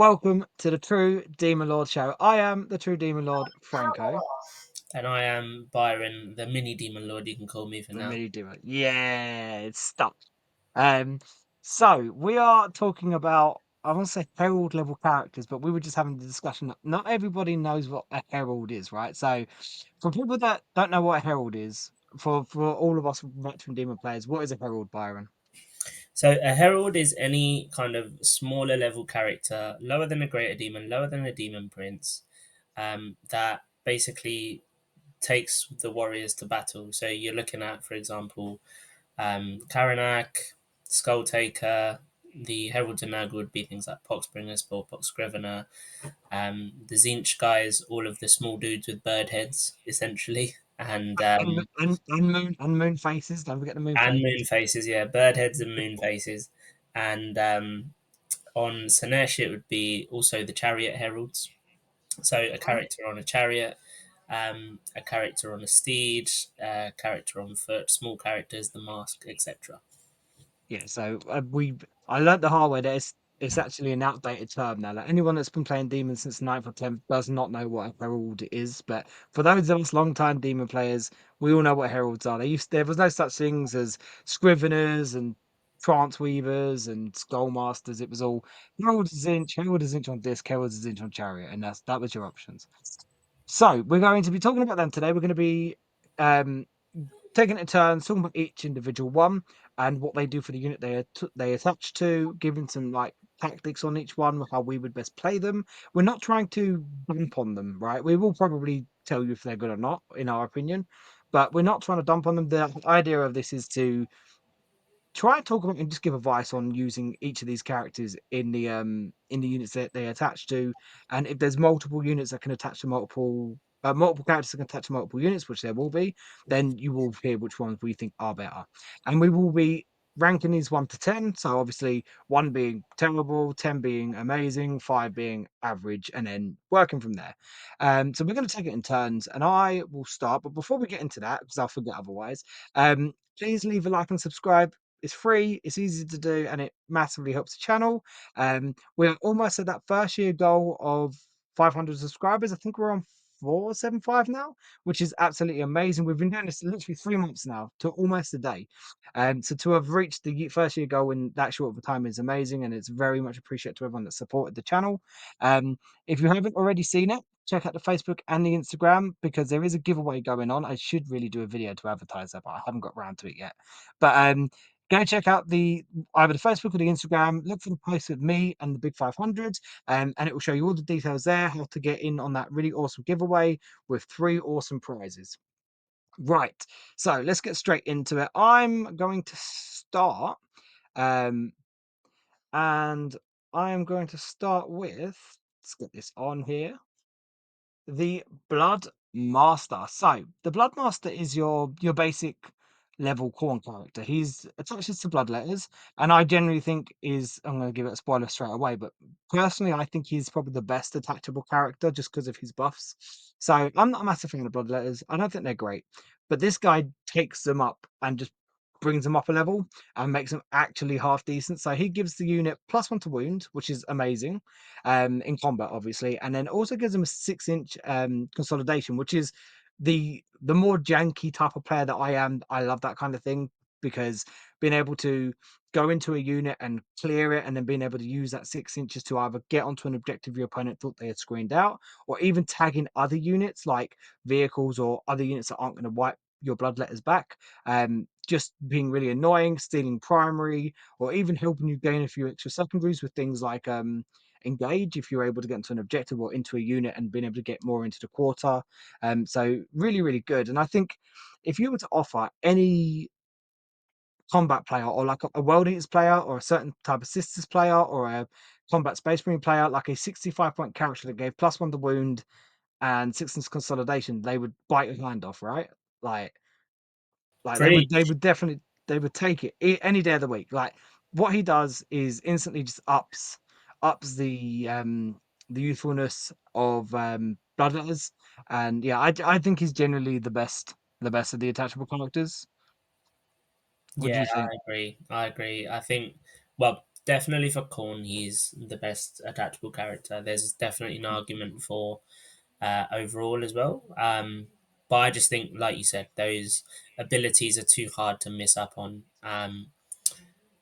welcome to the True Demon Lord Show. I am the True Demon Lord, Franco. And I am Byron, the mini demon lord, you can call me for The now. mini demon. Yeah, it's stuck. Um, so we are talking about, I want to say herald level characters, but we were just having the discussion that not everybody knows what a herald is, right? So for people that don't know what a herald is, for all of us veteran demon players, what is a herald, Byron? So, a herald is any kind of smaller level character, lower than a greater demon, lower than a demon prince, that basically takes the warriors to battle. So, you're looking at, for example, Karanak, Skull Taker. The heralds of Nurgle would be things like Poxbringer, Spoilpox Scrivener, the Tzeentch guys, all of the small dudes with bird heads, essentially, and And moon faces. Don't forget the moon and moon faces. faces, yeah, bird heads and moon faces. And on Slaanesh, it would be also the chariot heralds. So a character on a chariot, a character on a steed, a character on foot, small characters, the mask, etc. Yeah, so I learned the hard way that it's actually an outdated term now. Like anyone that's been playing demons since ninth or 10th does not know what a herald is. But for those of us long-time demon players, we all know what heralds are. There was no such things as scriveners and trance weavers and skullmasters. It was all herald is inch on disc, herald is inch on chariot, and that was your options. So we're going to be talking about them today. We're going to be um taking it in turns, talking about each individual one and what they do for the unit they attach to, giving some like tactics on each one, how we would best play them. We're not trying to dump on them, right? We will probably tell you if they're good or not, in our opinion, but we're not trying to dump on them. The idea of this is to try and talk about and just give advice on using each of these characters in the units that they attach to, and if there's multiple units that can attach to multiple characters that can attach to multiple units, which there will be, then you will hear which ones we think are better, and we will be ranking these 1 to 10. So obviously 1 being terrible, 10 being amazing, 5 being average, and then working from there. So we're going to take it in turns, and I will start. But before we get into that, because I'll forget otherwise, please leave a like and subscribe. It's free, it's easy to do, and it massively helps the channel. We're almost at that first year goal of 500 subscribers. I think we're on 475 now, which is absolutely amazing. We've been doing this literally 3 months now to almost a day. So to have reached the first year goal in that short of a time is amazing, and it's very much appreciated to everyone that supported the channel. If you haven't already seen it, check out the Facebook and the Instagram because there is a giveaway going on. I should really do a video to advertise that, but I haven't got around to it yet. But go check out either the Facebook or the Instagram. Look for the post with me and the Big 500, and it will show you all the details there, how to get in on that really awesome giveaway with 3 awesome prizes. Right, so let's get straight into it. I'm going to start, um, and I am going to start with. Let's get this on here. The Blood Master. So the Blood Master is your basic level Khorne character. He's attaches to blood letters, and I generally think I'm going to give it a spoiler straight away, but personally, I think he's probably the best attachable character just because of his buffs. So I'm not a massive fan of blood letters. I don't think they're great, but this guy takes them up and just brings them up a level and makes them actually half decent. So he gives the unit +1 to wound, which is amazing in combat, obviously, and then also gives them a 6 inch consolidation, which is the more janky type of player that I am. I love that kind of thing because being able to go into a unit and clear it, and then being able to use that 6 inches to either get onto an objective your opponent thought they had screened out, or even tagging other units like vehicles or other units that aren't going to wipe your bloodletters back. Just being really annoying, stealing primary, or even helping you gain a few extra secondaries with things like engage if you're able to get into an objective or into a unit and being able to get more into the quarter. So really, really good. And I think if you were to offer any combat player or like a World Eaters player or a certain type of Sisters player or a combat Space Marine player, like a 65 point character that gave +1 to wound and 6 inch consolidation, they would bite your hand off, right? Like, they Preach. would definitely they would take it any day of the week. Like what he does is instantly just ups the youthfulness of Bloodletters, and yeah, I think he's generally the best of the attachable characters. What do Yeah, you I think? agree. I agree. I think, well, definitely for Khorne, he's the best adaptable character. There's definitely an argument for overall as well. But I just think, like you said, those abilities are too hard to miss up on.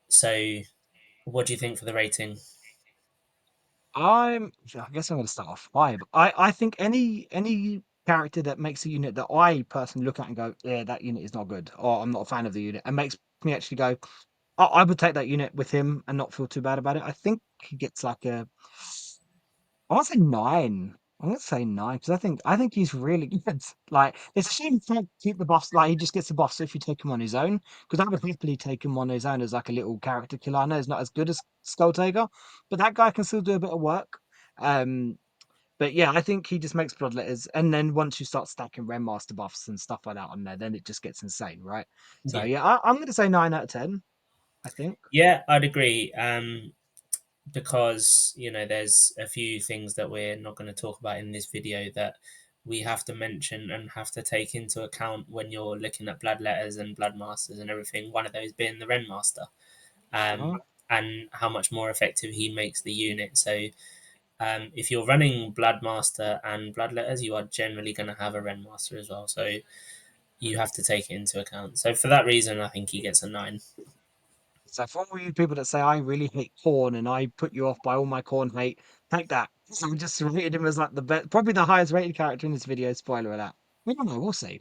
So, what do you think for the rating? I guess I'm going to start off 5. I think any character that makes a unit that I personally look at and go, yeah, that unit is not good, or I'm not a fan of the unit, and makes me actually go, I would take that unit with him and not feel too bad about it. I think he gets like a, I want to say 9. I'm going to say 9 because I think he's really good. Like, it's a shame he can't keep the buffs. Like, he just gets the buffs if you take him on his own. Because I would happily take him on his own as like a little character killer. I know he's not as good as Skull Taker, but that guy can still do a bit of work. Um, but yeah, I think he just makes bloodletters, and then once you start stacking Renmaster buffs and stuff like that on there, then it just gets insane, right? So Yeah, yeah, I'm going to say 9 out of 10. I think. yeah, I'd agree. Because there's a few things that we're not going to talk about in this video that we have to mention and have to take into account when you're looking at bloodletters and bloodmasters and everything. One of those being the Renmaster, um, Uh, and how much more effective he makes the unit. So if you're running Bloodmaster and Bloodletters, you are generally going to have a Renmaster as well. So you have to take it into account. So for that reason, I think he gets a 9. So for all you people that say I really hate corn and I put you off by all my corn hate, take that. So we just rated him as like the best, probably the highest rated character in this video. Spoiler alert. We don't know. We'll see.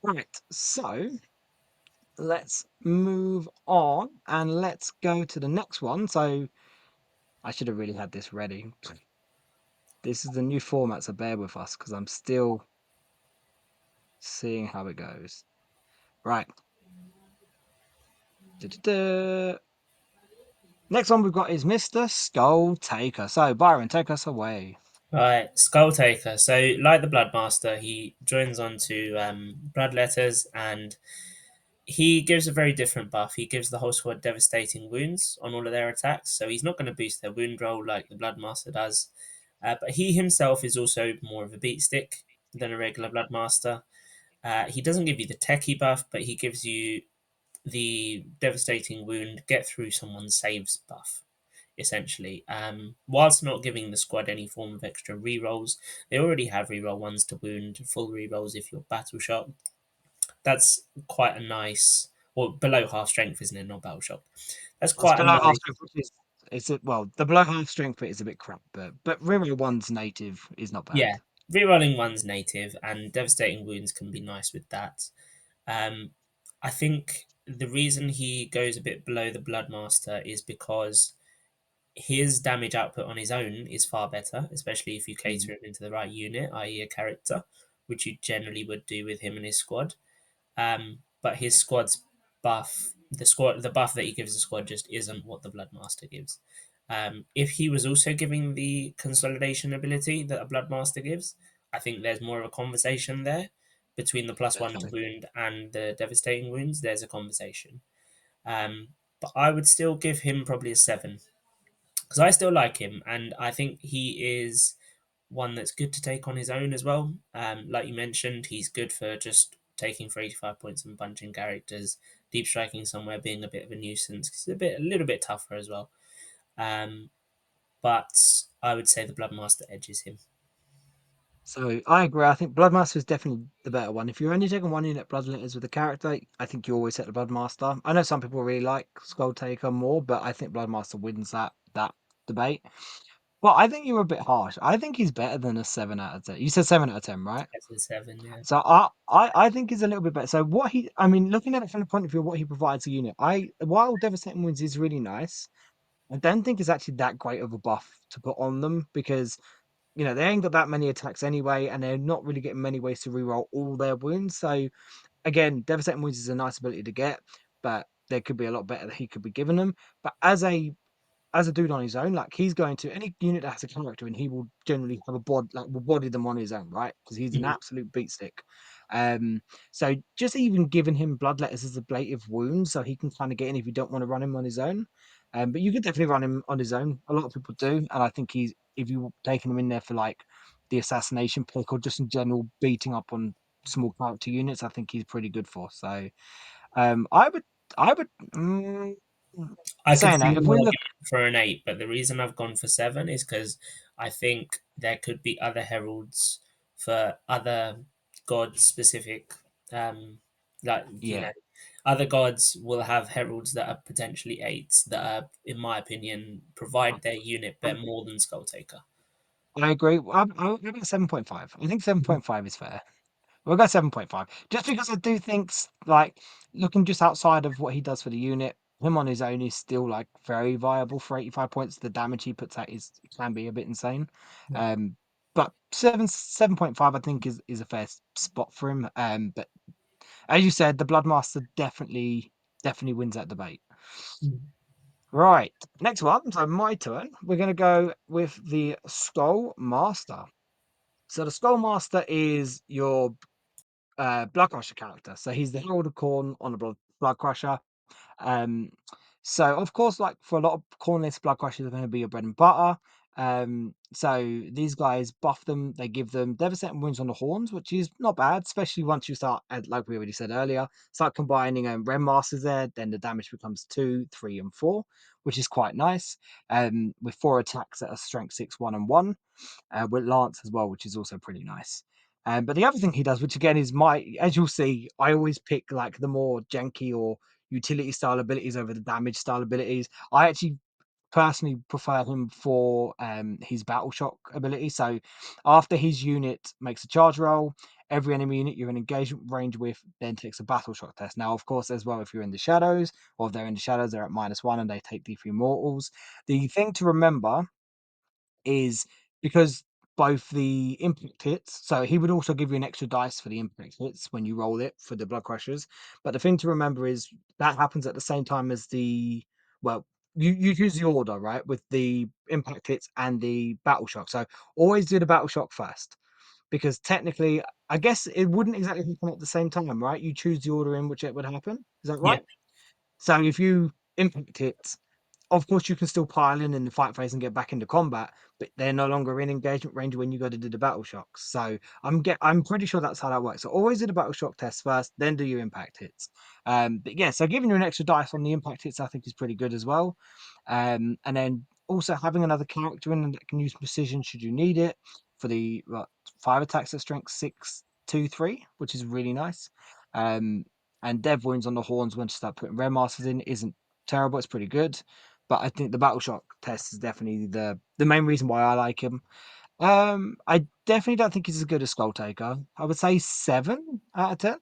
Right. So let's move on and let's go to the next one. So I should have really had this ready. This is the new format, so bear with us because I'm still seeing how it goes. Right. Da-da-da. Next one we've got is Mr. Skull Taker. So Byron, take us away. Right, Skull Taker. So, like the Bloodmaster, he joins on to Bloodletters and he gives a very different buff. He gives the whole squad devastating wounds on all of their attacks. So, he's not going to boost their wound roll like the Bloodmaster does. But he himself is also more of a beat stick than a regular Bloodmaster. He doesn't give you the techie buff, but he gives you the devastating wound, get through someone's saves buff, essentially. Whilst not giving the squad any form of extra rerolls, they already have reroll ones to wound, full rerolls if you're battle shock. That's quite a nice, or below half strength, isn't it? Not battle shock. That's It's quite a below half nice. strength, which is it well, the below half strength bit is a bit crap, but Rimmer one's native is not Yeah, bad. rerolling one's native, and devastating wounds can be nice with that. Um, I think the reason he goes a bit below the Bloodmaster is because his damage output on his own is far better, especially if you Mm. cater him into the right unit, i.e., a character, which you generally would do with him and his squad. But his squad's the buff that he gives the squad just isn't what the Bloodmaster gives. If he was also giving the consolidation ability that a Bloodmaster gives, I think there's more of a conversation there between the +1 to Definitely. wound and the devastating wounds. There's a conversation. But I would still give him probably a 7 because I still like him, and I think he is one that's good to take on his own as well. Like you mentioned, he's good for just taking for 85 points and punching characters, deep striking somewhere, being a bit of a nuisance. He's a little bit tougher as well. Um, but I would say the Bloodmaster edges him. So I agree. I think Bloodmaster is definitely the better one. If you're only taking one unit Bloodletters with a character, I think you always set the Bloodmaster. I know some people really like Skull Taker more, but I think Bloodmaster wins that debate. Well, I think you're a bit harsh. I think he's better than a 7 out of 10. You said 7 out of 10, right? That's a 7, yeah. So I think he's a little bit better. So I mean, looking at it from the point of view of what he provides a unit, while Devastating Winds is really nice, I don't think it's actually that great of a buff to put on them because they ain't got that many attacks anyway, and they're not really getting many ways to reroll all their wounds. So again, Devastating Winds is a nice ability to get, but there could be a lot better that he could be given them. But as a dude on his own, like he's going to any unit that has a character, and he will generally have a bod like will body them on his own, right? Because he's an Mhm. absolute beat stick. So just even giving him bloodletters as ablative wounds, so he can kind of get in if you don't want to run him on his own. But you could definitely run him on his own. A lot of people do, and I think he's if you taking him in there for like the assassination pick or just in general beating up on small character units, I think he's pretty good for. So I would. I could saying see that, if an we look, argument for an 8, but the reason I've gone for 7 is because I think there could be other heralds for other god specific, um, like, yeah, other gods will have heralds that are potentially 8s that are, in my opinion, provide their unit I, better more than Skull Taker. I agree. I'll give it 7.5. I think 7.5 is fair. We'll go 7.5. Just because I do think, like, looking just outside of what he does for the unit, him on his own is still, like, very viable for 85 points. The damage he puts out can be a bit insane. Yeah. Um, but 7.5, I think, is a fair spot for him. But as you said, the Bloodmaster definitely wins that debate. Mm. Right. Next one. So my turn. We're going to go with the Skull Master. So the Skull Master is your Blood Crusher character. So he's the Herald of Khorne on a Blood Crusher. Um, so of course, like for a lot of Khorne Blood Crushers are going to be your bread and butter. So these guys buff them, they give them devastating wounds on the horns, which is not bad, especially once you start, like we already said earlier, start combining Ren Masters there, then the damage becomes 2, 3, and 4, which is quite nice. With 4 attacks that are strength 6, 1, and 1 with Lance as well, which is also pretty nice. But the other thing he does, which again is as you'll see, I always pick like the more janky or utility style abilities over the damage style abilities. I actually personally prefer him for his battle shock ability. So after his unit makes a charge roll, every enemy unit you're in engagement range with then takes a battle shock test. Now, of course, as well, if you're in the shadows or if they're in the shadows, they're at -1 and they take D3 mortals. The thing to remember is because both the impact hits, so he would also give you an extra dice for the impact hits when you roll it for the blood crushers. But the thing to remember is that happens at the same time as well, you use the order, right? With the impact hits and the battle shock. So always do the battle shock first. Because technically, I guess it wouldn't exactly happen at the same time, right? You choose the order in which it would happen. Is that Yeah. right? So if you impact it, of course, you can still pile in the fight phase and get back into combat, but they're no longer in engagement range when you go to do the battle shocks. So I'm pretty sure that's how that works. So always do the battle shock test first, then do your impact hits. But yeah, so giving you an extra dice on the impact hits, I think is pretty good as well. And then also having another character in that can use precision should you need it for the 5 attacks at strength 6, 2, 3, which is really nice. Um, and Dev wounds on the horns when to start putting Red Masters in isn't terrible. It's pretty good. But I think the Battle Shock test is definitely the main reason why I like him. I definitely don't think he's as good as Skull Taker. I would say 7 out of 10.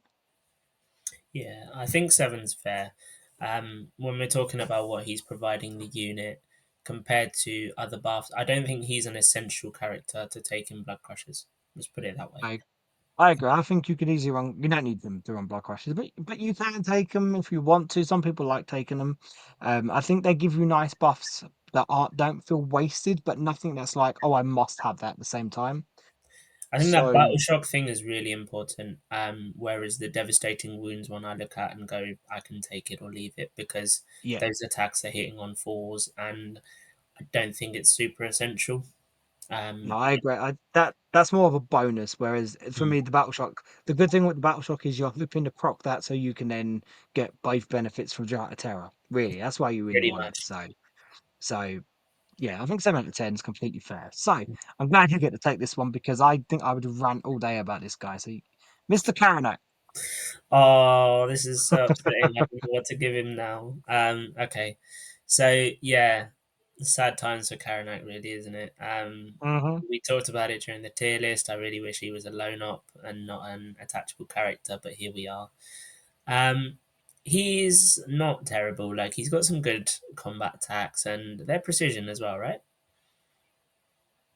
Yeah, I think seven's fair. When we're talking about what he's providing the unit compared to other buffs, I don't think he's an essential character to take in Blood Crushers. Let's put it that way. I I agree. I think you could easily run. You don't need them to run Blood Crushes, but you can take them if you want to. Some people like taking them. I think they give you nice buffs that don't feel wasted, but nothing that's like, oh, I must have that at the same time. I think that So battle shock thing is really important. Whereas the devastating wounds one I look at and go, I can take it or leave it because yeah, those attacks are hitting on fours, and I don't think it's super essential. no, Um, I agree. That's more of a bonus. Whereas for mm, me, the Battle Shock, the good thing with the Battle Shock is you're hoping to proc that so you can then get both benefits from Giant of Terror. Really, that's why you really Pretty want it. much. So yeah, I think 7 out of 10 is completely fair. So I'm glad you get to take this one because I think I would rant all day about this guy. So, Mr. Karanak. Oh, this is so upsetting. I don't know what to give him now. Okay. So yeah, sad times for Karanak, really, isn't it? Hmm. We talked about it during the tier list. I really wish he was a lone op and not an attachable character, but here we are. Um, he's not terrible. Like he's got some good combat attacks and their precision as well, right?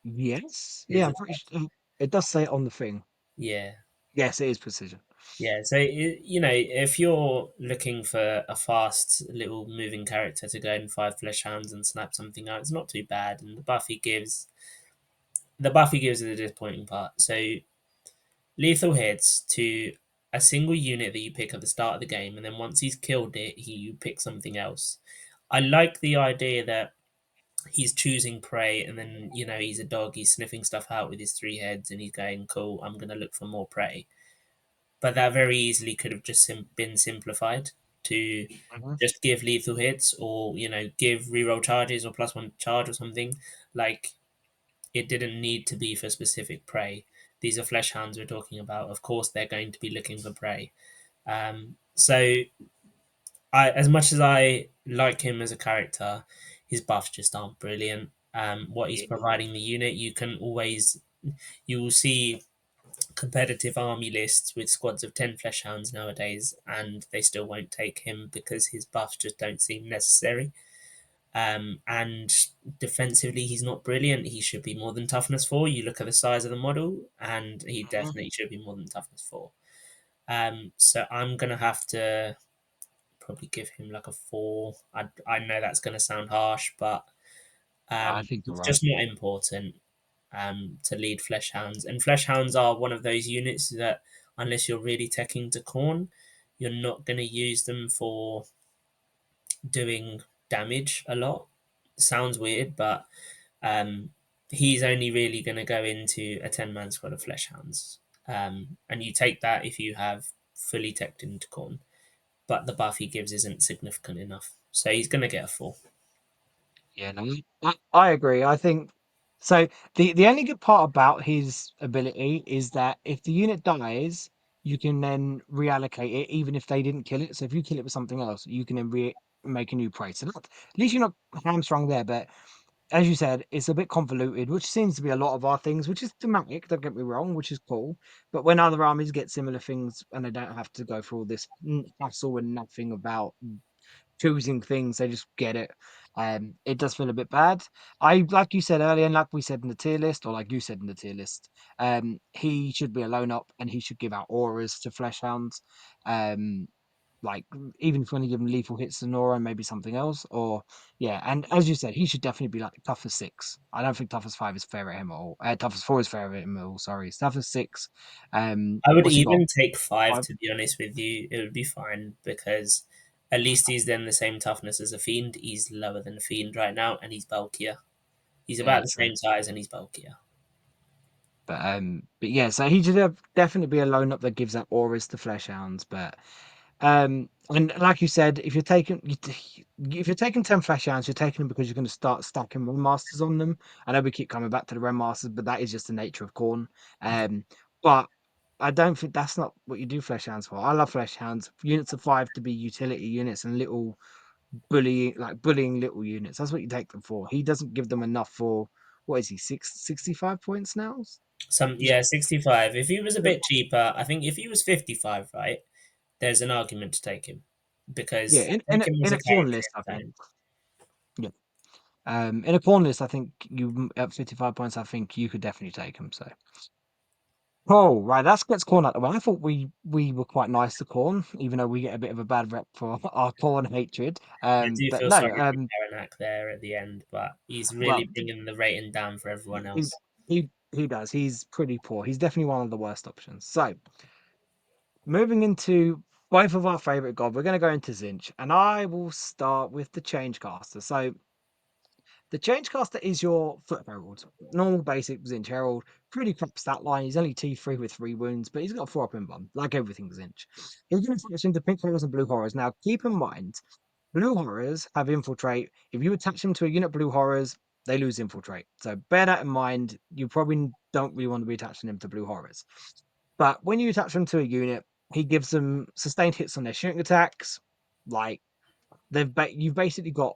Yes. Yeah, Is I'm pretty sure. It does say it on the thing. yeah. Yes, it is precision. Yeah, so if you're looking for a fast little moving character to go in 5 flesh hounds and snap something out, it's not too bad. And the buff he gives is the disappointing part. So lethal hits to a single unit that you pick at the start of the game, and then once he's killed it, you pick something else. I like the idea that he's choosing prey, and then he's a dog, he's sniffing stuff out with his 3 heads, and he's going, "Cool, I'm gonna look for more prey." But that very easily could have just been simplified. to Mhm. just give lethal hits, or give reroll charges or +1 charge or something. Like, it didn't need to be for specific prey. These are flesh hounds we're talking about. Of course, they're going to be looking for prey. So as much as I like him as a character, his buffs just aren't brilliant. What he's Yeah. providing the unit, you will see competitive army lists with squads of 10 flesh hounds nowadays, and they still won't take him because his buffs just don't seem necessary. And defensively, he's not brilliant. He should be more than toughness 4. You look at the size of the model, and he Mhm. definitely should be more than toughness 4. So I'm going to have to probably give him like a 4. I know that's going to sound harsh, but No, I think you're it's right. just not important to lead flesh hounds. And flesh hounds are one of those units that, unless you're really teching to Khorne, you're not going to use them for doing damage a lot. Sounds weird, but um, he's only really going to go into a 10-man squad of flesh hounds. And you take that if you have fully teched into Khorne, but the buff he gives isn't significant enough. So he's going to get a 4. Yeah, no, I agree. I think so. The only good part about his ability is that if the unit dies, you can then reallocate it, even if they didn't kill it. So if you kill it with something else, you can then make a new prey. So at least you're not hamstrung there. But as you said, it's a bit convoluted, which seems to be a lot of our things, which is thematic. Don't get me wrong, which is cool. But when other armies get similar things and they don't have to go through all this hassle and nothing about choosing things, they just get it. It does feel a bit bad. I like you said earlier, and like we said in the tier list, or like you said in the tier list, he should be a lone up and he should give out auras to flesh hounds. Um, like even if you want to give him lethal hits to Nora and maybe something else, or yeah, and as you said, he should definitely be like toughest 6. I don't think toughest 5 is fair at him at all. Toughest 4 is fair at him at all. Sorry, it's toughest 6. I would What's he got? even take 5, 5? to be honest with you. It would be fine because at least he's then the same toughness as a fiend. He's lower than a fiend right now, and he's bulkier. He's Yeah, about the true. same size, and he's bulkier. But yeah, so he should definitely be a lone up that gives out auras to flesh hounds. But and like you said, if you're taking 10 flesh hounds, you're taking them because you're going to start stacking run masters on them. I know we keep coming back to the run masters, but that is just the nature of Khorne. But I don't think that's not what you do flesh hounds for. I love flesh hounds units of 5 to be utility units and little bullying little units. That's what you take them for. He doesn't give them enough for what is he 65 points now? He's 65. If he was a bit cheaper, I think if he was 55, right, there's an argument to take him Yeah, because in take him as in a a corn character list, I in think. turn. Yeah. In a corn list, I think you at 55 points. I think you could definitely take him. So, oh right, that gets corn out the way. I thought we were quite nice to corn, even though we get a bit of a bad rep for our corn hatred. I do But feel no, sorry for Karanak there at the end, but he's well, really bringing the rating down for everyone he else. he does. He's pretty poor. He's definitely one of the worst options. So, moving into both of our favorite god, we're going to go into Zinch, and I will start with the Changecaster. So, the Changecaster is your foot herald. Normal basic Zinch Herald. Pretty crap stat line. He's only T3 with 3 wounds, but he's got 4 up in 1, like everything Zinch. He's going to switch into pink horrors and blue horrors. Now, keep in mind, blue horrors have infiltrate. If you attach them to a unit blue horrors, they lose infiltrate. So bear that in mind. You probably don't really want to be attaching them to blue horrors. But when you attach them to a unit, he gives them sustained hits on their shooting attacks. Like you've basically got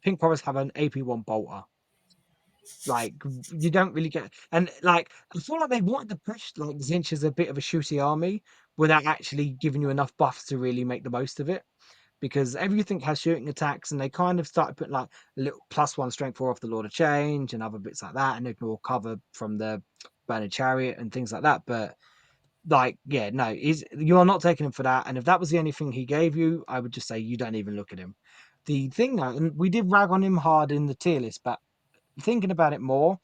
pink horrors have an AP1 bolter. Like you don't really get, and like I feel like they wanted to push like Zinch as a bit of a shooty army without actually giving you enough buffs to really make the most of it. Because everything has shooting attacks, and they kind of started putting like a little +1 strength 4 off the Lord of Change and other bits like that, and ignore cover from the Burning Chariot and things like that. But like, yeah, no, you are not taking him for that. And if that was the only thing he gave you, I would just say you don't even look at him. The thing though, and we did rag on him hard in the tier list, but thinking about it more,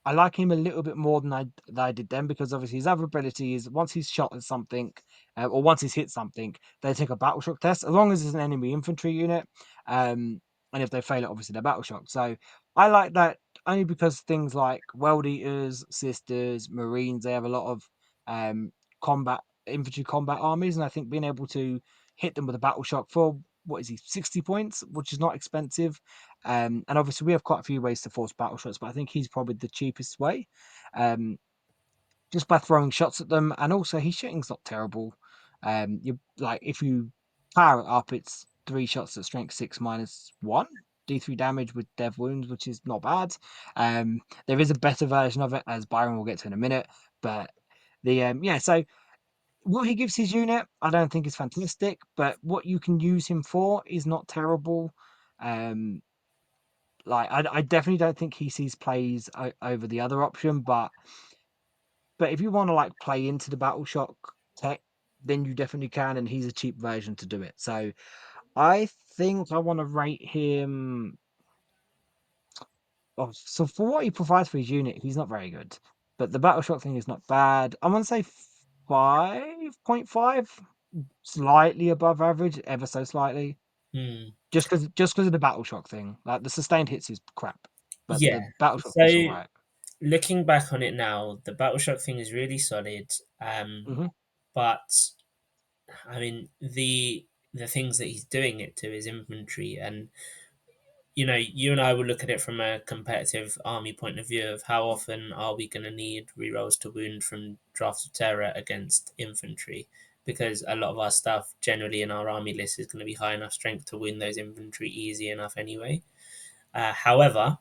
I like him a little bit more than I did then, because obviously his other ability is once he's shot at something, or once he's hit something, they take a battle shock test as long as it's an enemy infantry unit. And if they fail it, obviously they're battle shocked. So I like that only because things like World Eaters, Sisters, Marines, they have a lot of combat. infantry combat armies, and I think being able to hit them with a battle shock for what is he 60 points, which is not expensive. And obviously we have quite a few ways to force battle shots, but I think he's probably the cheapest way. Um, just by throwing shots at them, and also his shooting's not terrible. You like if you power it up, it's 3 shots at strength 6 -1 D3 damage with dev wounds, which is not bad. There is a better version of it, as Byron will get to in a minute, but yeah. So what he gives his unit, I don't think is fantastic, but what you can use him for is not terrible. Um, I definitely don't think he sees plays over the other option, but if you want to like play into the battle shock tech, then you definitely can, and he's a cheap version to do it. So I think I want to rate him. Oh, so for what he provides for his unit, he's not very good. But the battle shock thing is not bad. I want to say 5.5, slightly above average, ever so slightly. Hmm. Just because of the battle shock thing. Like the sustained hits is crap, but the Yeah. battle shock is all So right. looking back on it now, the battle shock thing is really solid. Hmm. But I mean the things that he's doing it to is infantry, and you and I will look at it from a competitive army point of view of how often are we going to need rerolls to wound from Drafts of Terror against infantry, because a lot of our stuff generally in our army list is going to be high enough strength to win those infantry easy enough anyway. However,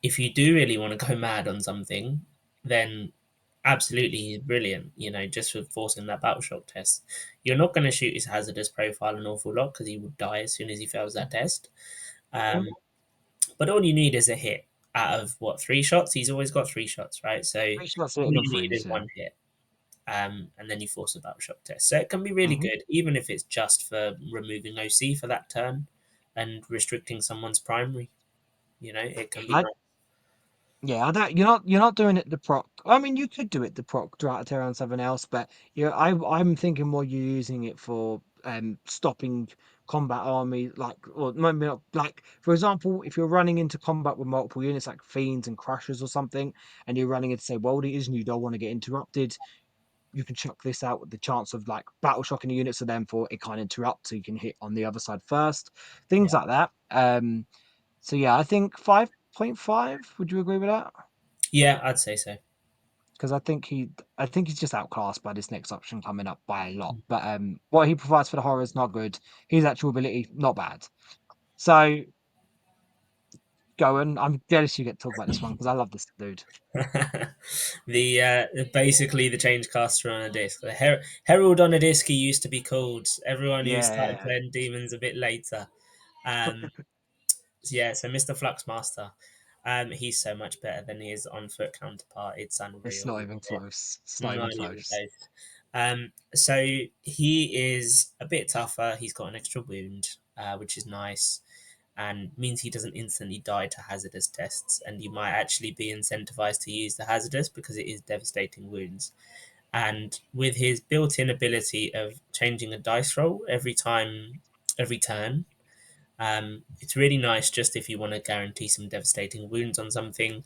if you do really want to go mad on something, then absolutely he's brilliant, just for forcing that battle shock test. You're not going to shoot his hazardous profile an awful lot because he would die as soon as he fails that test. Hmm. Um, but all you need is a hit out of what, 3 shots? He's always got 3 shots, right? So Pretty sure that's all hitting on you need threes, is yeah. one hit. And then you force a battle shock test. So it can be really Hmm. good, even if it's just for removing OC for that turn and restricting someone's primary. It can be I nice. Yeah, I don't. You're not doing it the proc. I mean, you could do it the proc throughout Terra and something else, but I'm thinking more you're using it for stopping combat army, like, or maybe not, like, for example, if you're running into combat with multiple units like fiends and crushers or something, and you're running into say world eaters and you don't want to get interrupted, you can chuck this out with the chance of like battle shocking the unit, so then for it can't interrupt, so you can hit on the other side first, things Yeah. like that. So yeah, I think 5.5. Would you agree with that? Yeah, I'd say so. Because I think he's just outclassed by this next option coming up by a lot. But what he provides for the horror is not good. His actual ability not bad. So go on. I'm jealous you get to talk about this one because I love this dude. Basically the change caster on a disc. The herald on a disc he used to be called. Everyone who started Yeah, playing demons a bit later. Um, yeah, so Mr. Fluxmaster. He's so much better than his on foot counterpart. It's it's unreal. not even close. It's not even Not even close. close. So he is a bit tougher. He's got an extra wound, which is nice, and means he doesn't instantly die to hazardous tests. And you might actually be incentivized to use the hazardous because it is devastating wounds. And with his built-in ability of changing a dice roll every turn, it's really nice. Just if you want to guarantee some devastating wounds on something,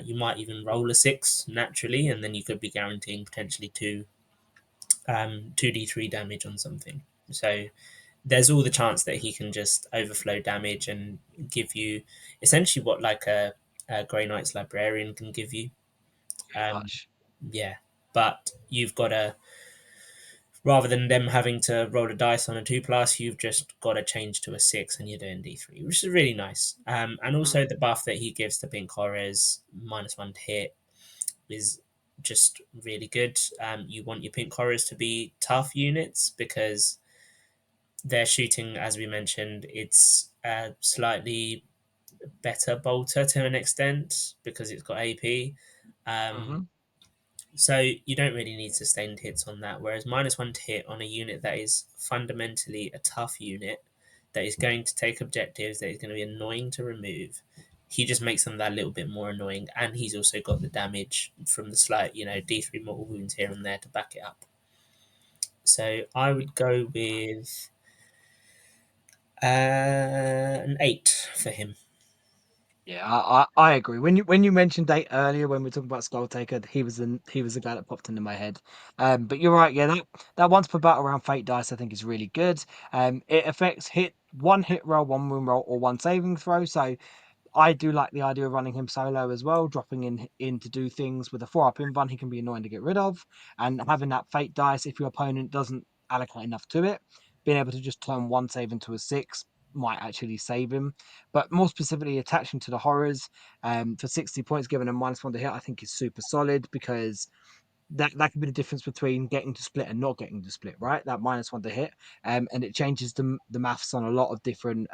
you might even roll a 6 naturally, and then you could be guaranteeing potentially 2d3 damage on something. So there's all the chance that he can just overflow damage and give you essentially what like a Grey Knight's Librarian can give you. Pretty Um, much. yeah, but you've got to, rather than them having to roll a dice on a 2+, you've just got to change to a 6 and you're doing d3, which is really nice. And Mm. also the buff that he gives to pink horrors, -1 to hit, is just really good. You want your pink horrors to be tough units because their shooting, as we mentioned, it's a slightly better bolter to an extent because it's got AP. Um, Mm-hmm. so you don't really need sustained hits on that. Whereas -1 to hit on a unit that is fundamentally a tough unit that is going to take objectives that is going to be annoying to remove. He just makes them that little bit more annoying, and he's also got the damage from the slight, D3 mortal wounds here and there to back it up. So I would go with an 8 for him. Yeah, I agree. When you mentioned date earlier when we were talking about Skull Taker, he was the guy that popped into my head. But you're right. Yeah, that once per battle around Fate dice I think is really good. It affects hit roll, one wound roll, or one saving throw. So I do like the idea of running him solo as well, dropping in to do things with a 4-up invuln he can be annoying to get rid of, and having that fate dice if your opponent doesn't allocate enough to it, being able to just turn one save into a 6 might actually save him. But more specifically, attaching to the horrors for 60 points, giving him -1 to hit, I think is super solid because that could be the difference between getting to split and not getting to split, right? That -1 to hit, and it changes the maths on a lot of different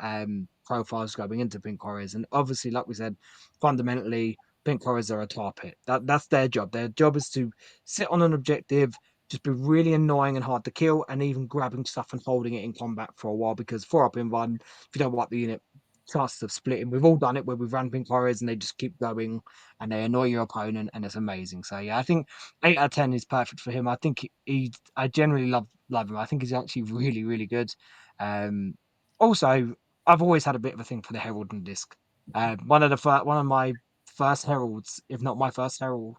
profiles going into pink horrors. And obviously, like we said, fundamentally, pink horrors are a tar pit. That's their job. Their job is to sit on an objective, just be really annoying and hard to kill, and even grabbing stuff and holding it in combat for a while. Because 4-up in one, if you don't wipe the unit, chances of splitting. We've all done it where we've run pink horrors and they just keep going and they annoy your opponent, and it's amazing. So yeah, I think 8 out of 10 is perfect for him. I think I generally love him. I think he's actually really, really good. Um, Also, I've always had a bit of a thing for the Herald and Disc. One of my first Heralds, if not my first Herald,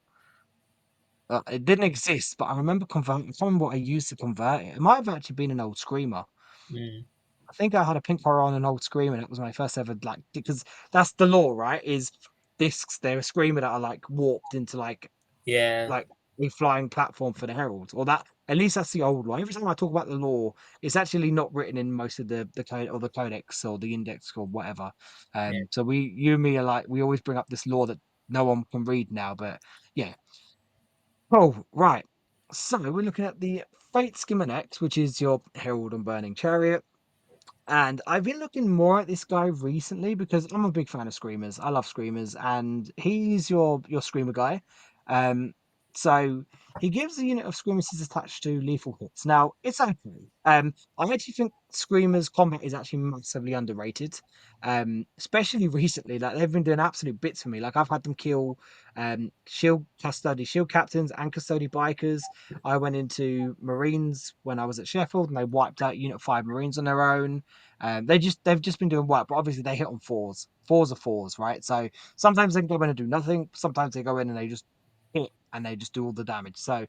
it didn't exist, but I remember converting. I can't remember what I used to convert it. It might have actually been an old Screamer. Mm. I think I had a pink horror on an old Screamer, and it was my first ever like because that's the law, right? Is discs they're a Screamer that are like warped into Yeah, like a flying platform for the heralds, or that at least that's the old one. Every time I talk about the law, it's actually not written in most of the code or the codex or the index or whatever. yeah, So you and me are like we always bring up this law that no one can read now, but yeah. Oh right. So we're looking at the Fate Skimmer next, which is your Herald and Burning Chariot. And I've been looking more at this guy recently because I'm a big fan of screamers. I love screamers, and he's your screamer guy. Um, so he gives a unit of screamers he's attached to lethal hits. Now it's okay. I actually think screamers combat is actually massively underrated. Especially recently, like they've been doing absolute bits for me. Like I've had them kill shield captains and custody bikers. I went into Marines when I was at Sheffield, and they wiped out Unit 5 Marines on their own. They've just been doing work, but obviously they hit on fours. Fours are fours, right? So sometimes they can go in and do nothing. Sometimes they go in and they just hit and they just do all the damage. So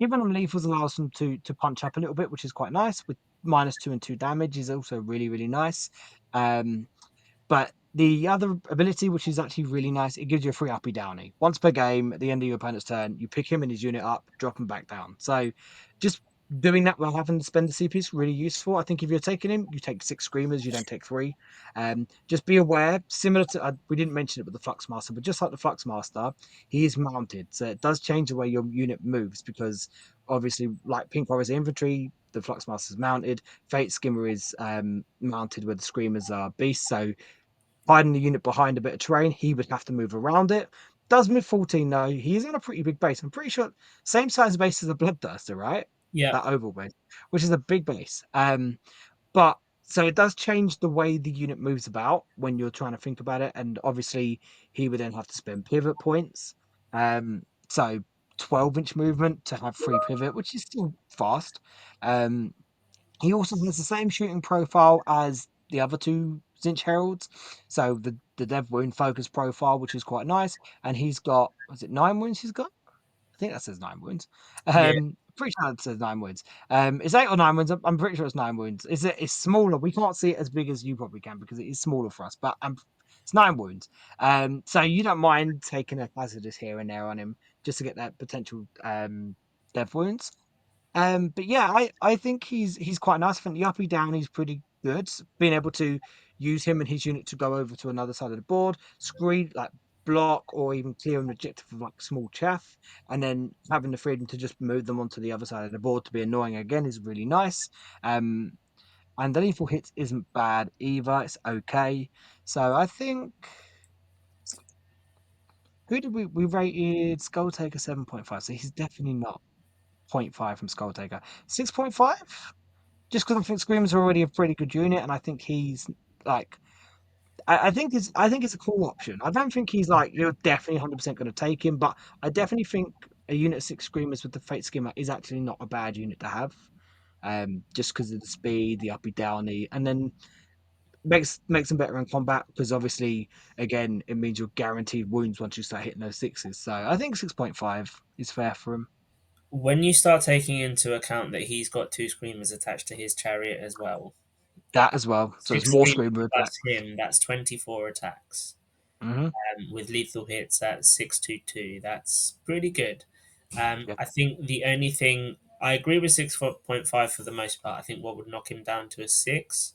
giving them lethals allows them to punch up a little bit, which is quite nice. With -2 and 2 damage is also really, really nice. Um, but the other ability, which is actually really nice, it gives you a free uppy downy. Once per game, at the end of your opponent's turn, you pick him and his unit up, drop him back down. So just doing that while having to spend the CP is really useful. I think if you're taking him, you take 6 screamers, you don't take 3. Just be aware, similar to we didn't mention it with the Fluxmaster, but just like the Fluxmaster, he is mounted. So it does change the way your unit moves because obviously, like Pink Horror's infantry, the Fluxmaster is mounted. Fate Skimmer is mounted where the Screamers are beasts. So hiding the unit behind a bit of terrain, he would have to move around it. Does mid 14 though. He's on a pretty big base. I'm pretty sure same size base as a Bloodthirster, right? yeah, That oval base, which is a big base. But so it does change the way the unit moves about when you're trying to think about it. And obviously, he would then have to spend pivot points. So 12-inch movement to have free pivot, which is still fast. Um, he also has the same shooting profile as the other two Tzeentch Heralds. So the Dev Wound focus profile, which is quite nice. And he's got, was it 9 wounds he's got? I think that says 9 wounds. yeah, Pretty sure it says 9 wounds. It's 8 or 9 wounds. I'm pretty sure it's 9 wounds. It's smaller. We can't see it as big as you probably can because it is smaller for us, but it's 9 wounds. So you don't mind taking a hazardous here and there on him just to get that potential death wounds. But yeah, I think he's quite nice. I think the uppy down he's pretty good. Being able to use him and his unit to go over to another side of the board, screen like block or even clear an objective of like small chaff, and then having the freedom to just move them onto the other side of the board to be annoying again is really nice. Um, and the lethal hits isn't bad either. It's okay. So I think who did we rated Skull Taker 7.5? So he's definitely not zero point 0.5 from Skull Taker. 6.5? Just because I think Scream's already a pretty good unit, and I think he's like I think it's a cool option. I don't think he's like you're definitely 100% going to take him, but I definitely think a unit of 6 Screamers with the Fate Skimmer is actually not a bad unit to have. Just because of the speed, the uppy downy, and then makes them better in combat because obviously, again, it means you're guaranteed wounds once you start hitting those sixes. So I think 6.5 is fair for him. When you start taking into account that he's got two screamers attached to his chariot as well, That as well. So it's six more screamers screamer plus attacks. him, that's 24 attacks. Hmm. With lethal hits at 622. That's pretty good. Yeah. I think the only thing I agree with 6.5 for the most part. I think what would knock him down to a 6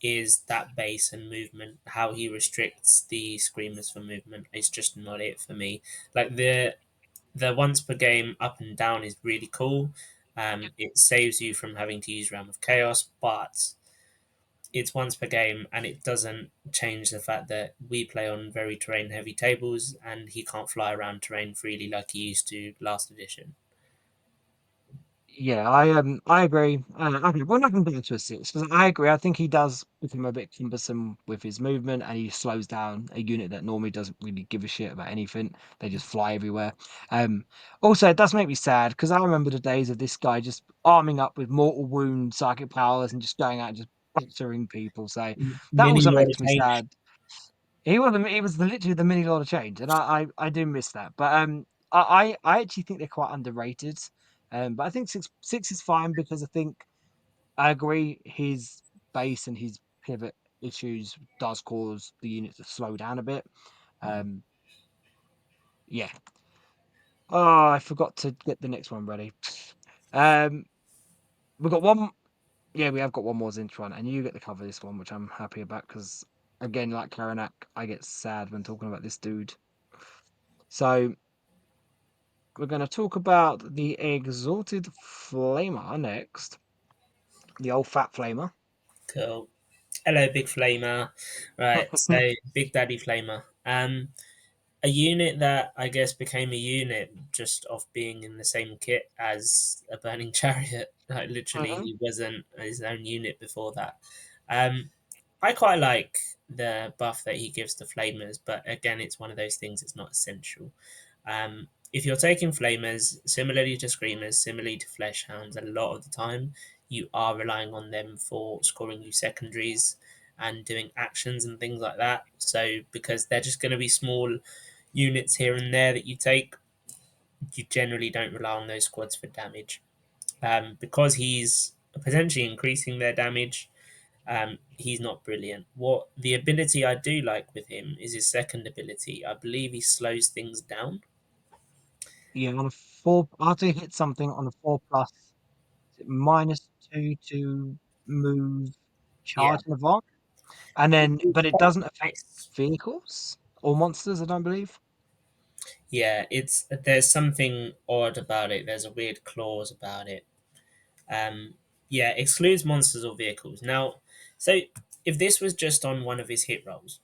is that base and movement. How he restricts the screamers for movement is just not it for me. Like the once per game up and down is really cool. It saves you from having to use Realm of Chaos, but it's once per game and it doesn't change the fact that we play on very terrain heavy tables and he can't fly around terrain freely like he used to last edition. Yeah, I agree. Okay, we're not going to go to a six because I agree. I think he does become a bit cumbersome with his movement, and he slows down a unit that normally doesn't really give a shit about anything. They just fly everywhere. Um, Also, it does make me sad because I remember the days of this guy just arming up with mortal wound, psychic powers, and just going out and just battering people. So that Mini also Lord of makes me Change. sad. He was literally the mini Lord of Change, and I do miss that. But I actually think they're quite underrated. But I think six is fine because I think I agree his base and his pivot issues does cause the unit to slow down a bit. Um, yeah. Oh, I forgot to get the next one ready. Um, we've got one. Yeah, we have got one more Zinch one, and you get to cover this one, which I'm happy about because again, like Karanak, I get sad when talking about this dude. So we're going to talk about the Exalted Flamer next. The old fat flamer. Cool. Hello, Big Flamer. Right, so Big Daddy Flamer. A unit that I guess became a unit just off being in the same kit as a Burning Chariot. Like literally, Mhm. he wasn't his own unit before that. Um, I quite like the buff that he gives to Flamers, but again, it's one of those things. It's not essential. If you're taking Flamers, similarly to Screamers, similarly to Flesh Hounds, a lot of the time you are relying on them for scoring you secondaries and doing actions and things like that. So because they're just going to be small units here and there that you take, you generally don't rely on those squads for damage. Because he's potentially increasing their damage, he's not brilliant. What the ability I do like with him is his second ability. I believe he slows things down. Yeah, on a four, after you hit something on a 4+, is it -2 to move, Yeah, charge, and advance, and which then, is but it quite doesn't affect nice. vehicles or monsters. I don't believe. Yeah, it's there's something odd about it. There's a weird clause about it. Um, yeah, excludes monsters or vehicles. Now, so if this was just on one of his hit rolls,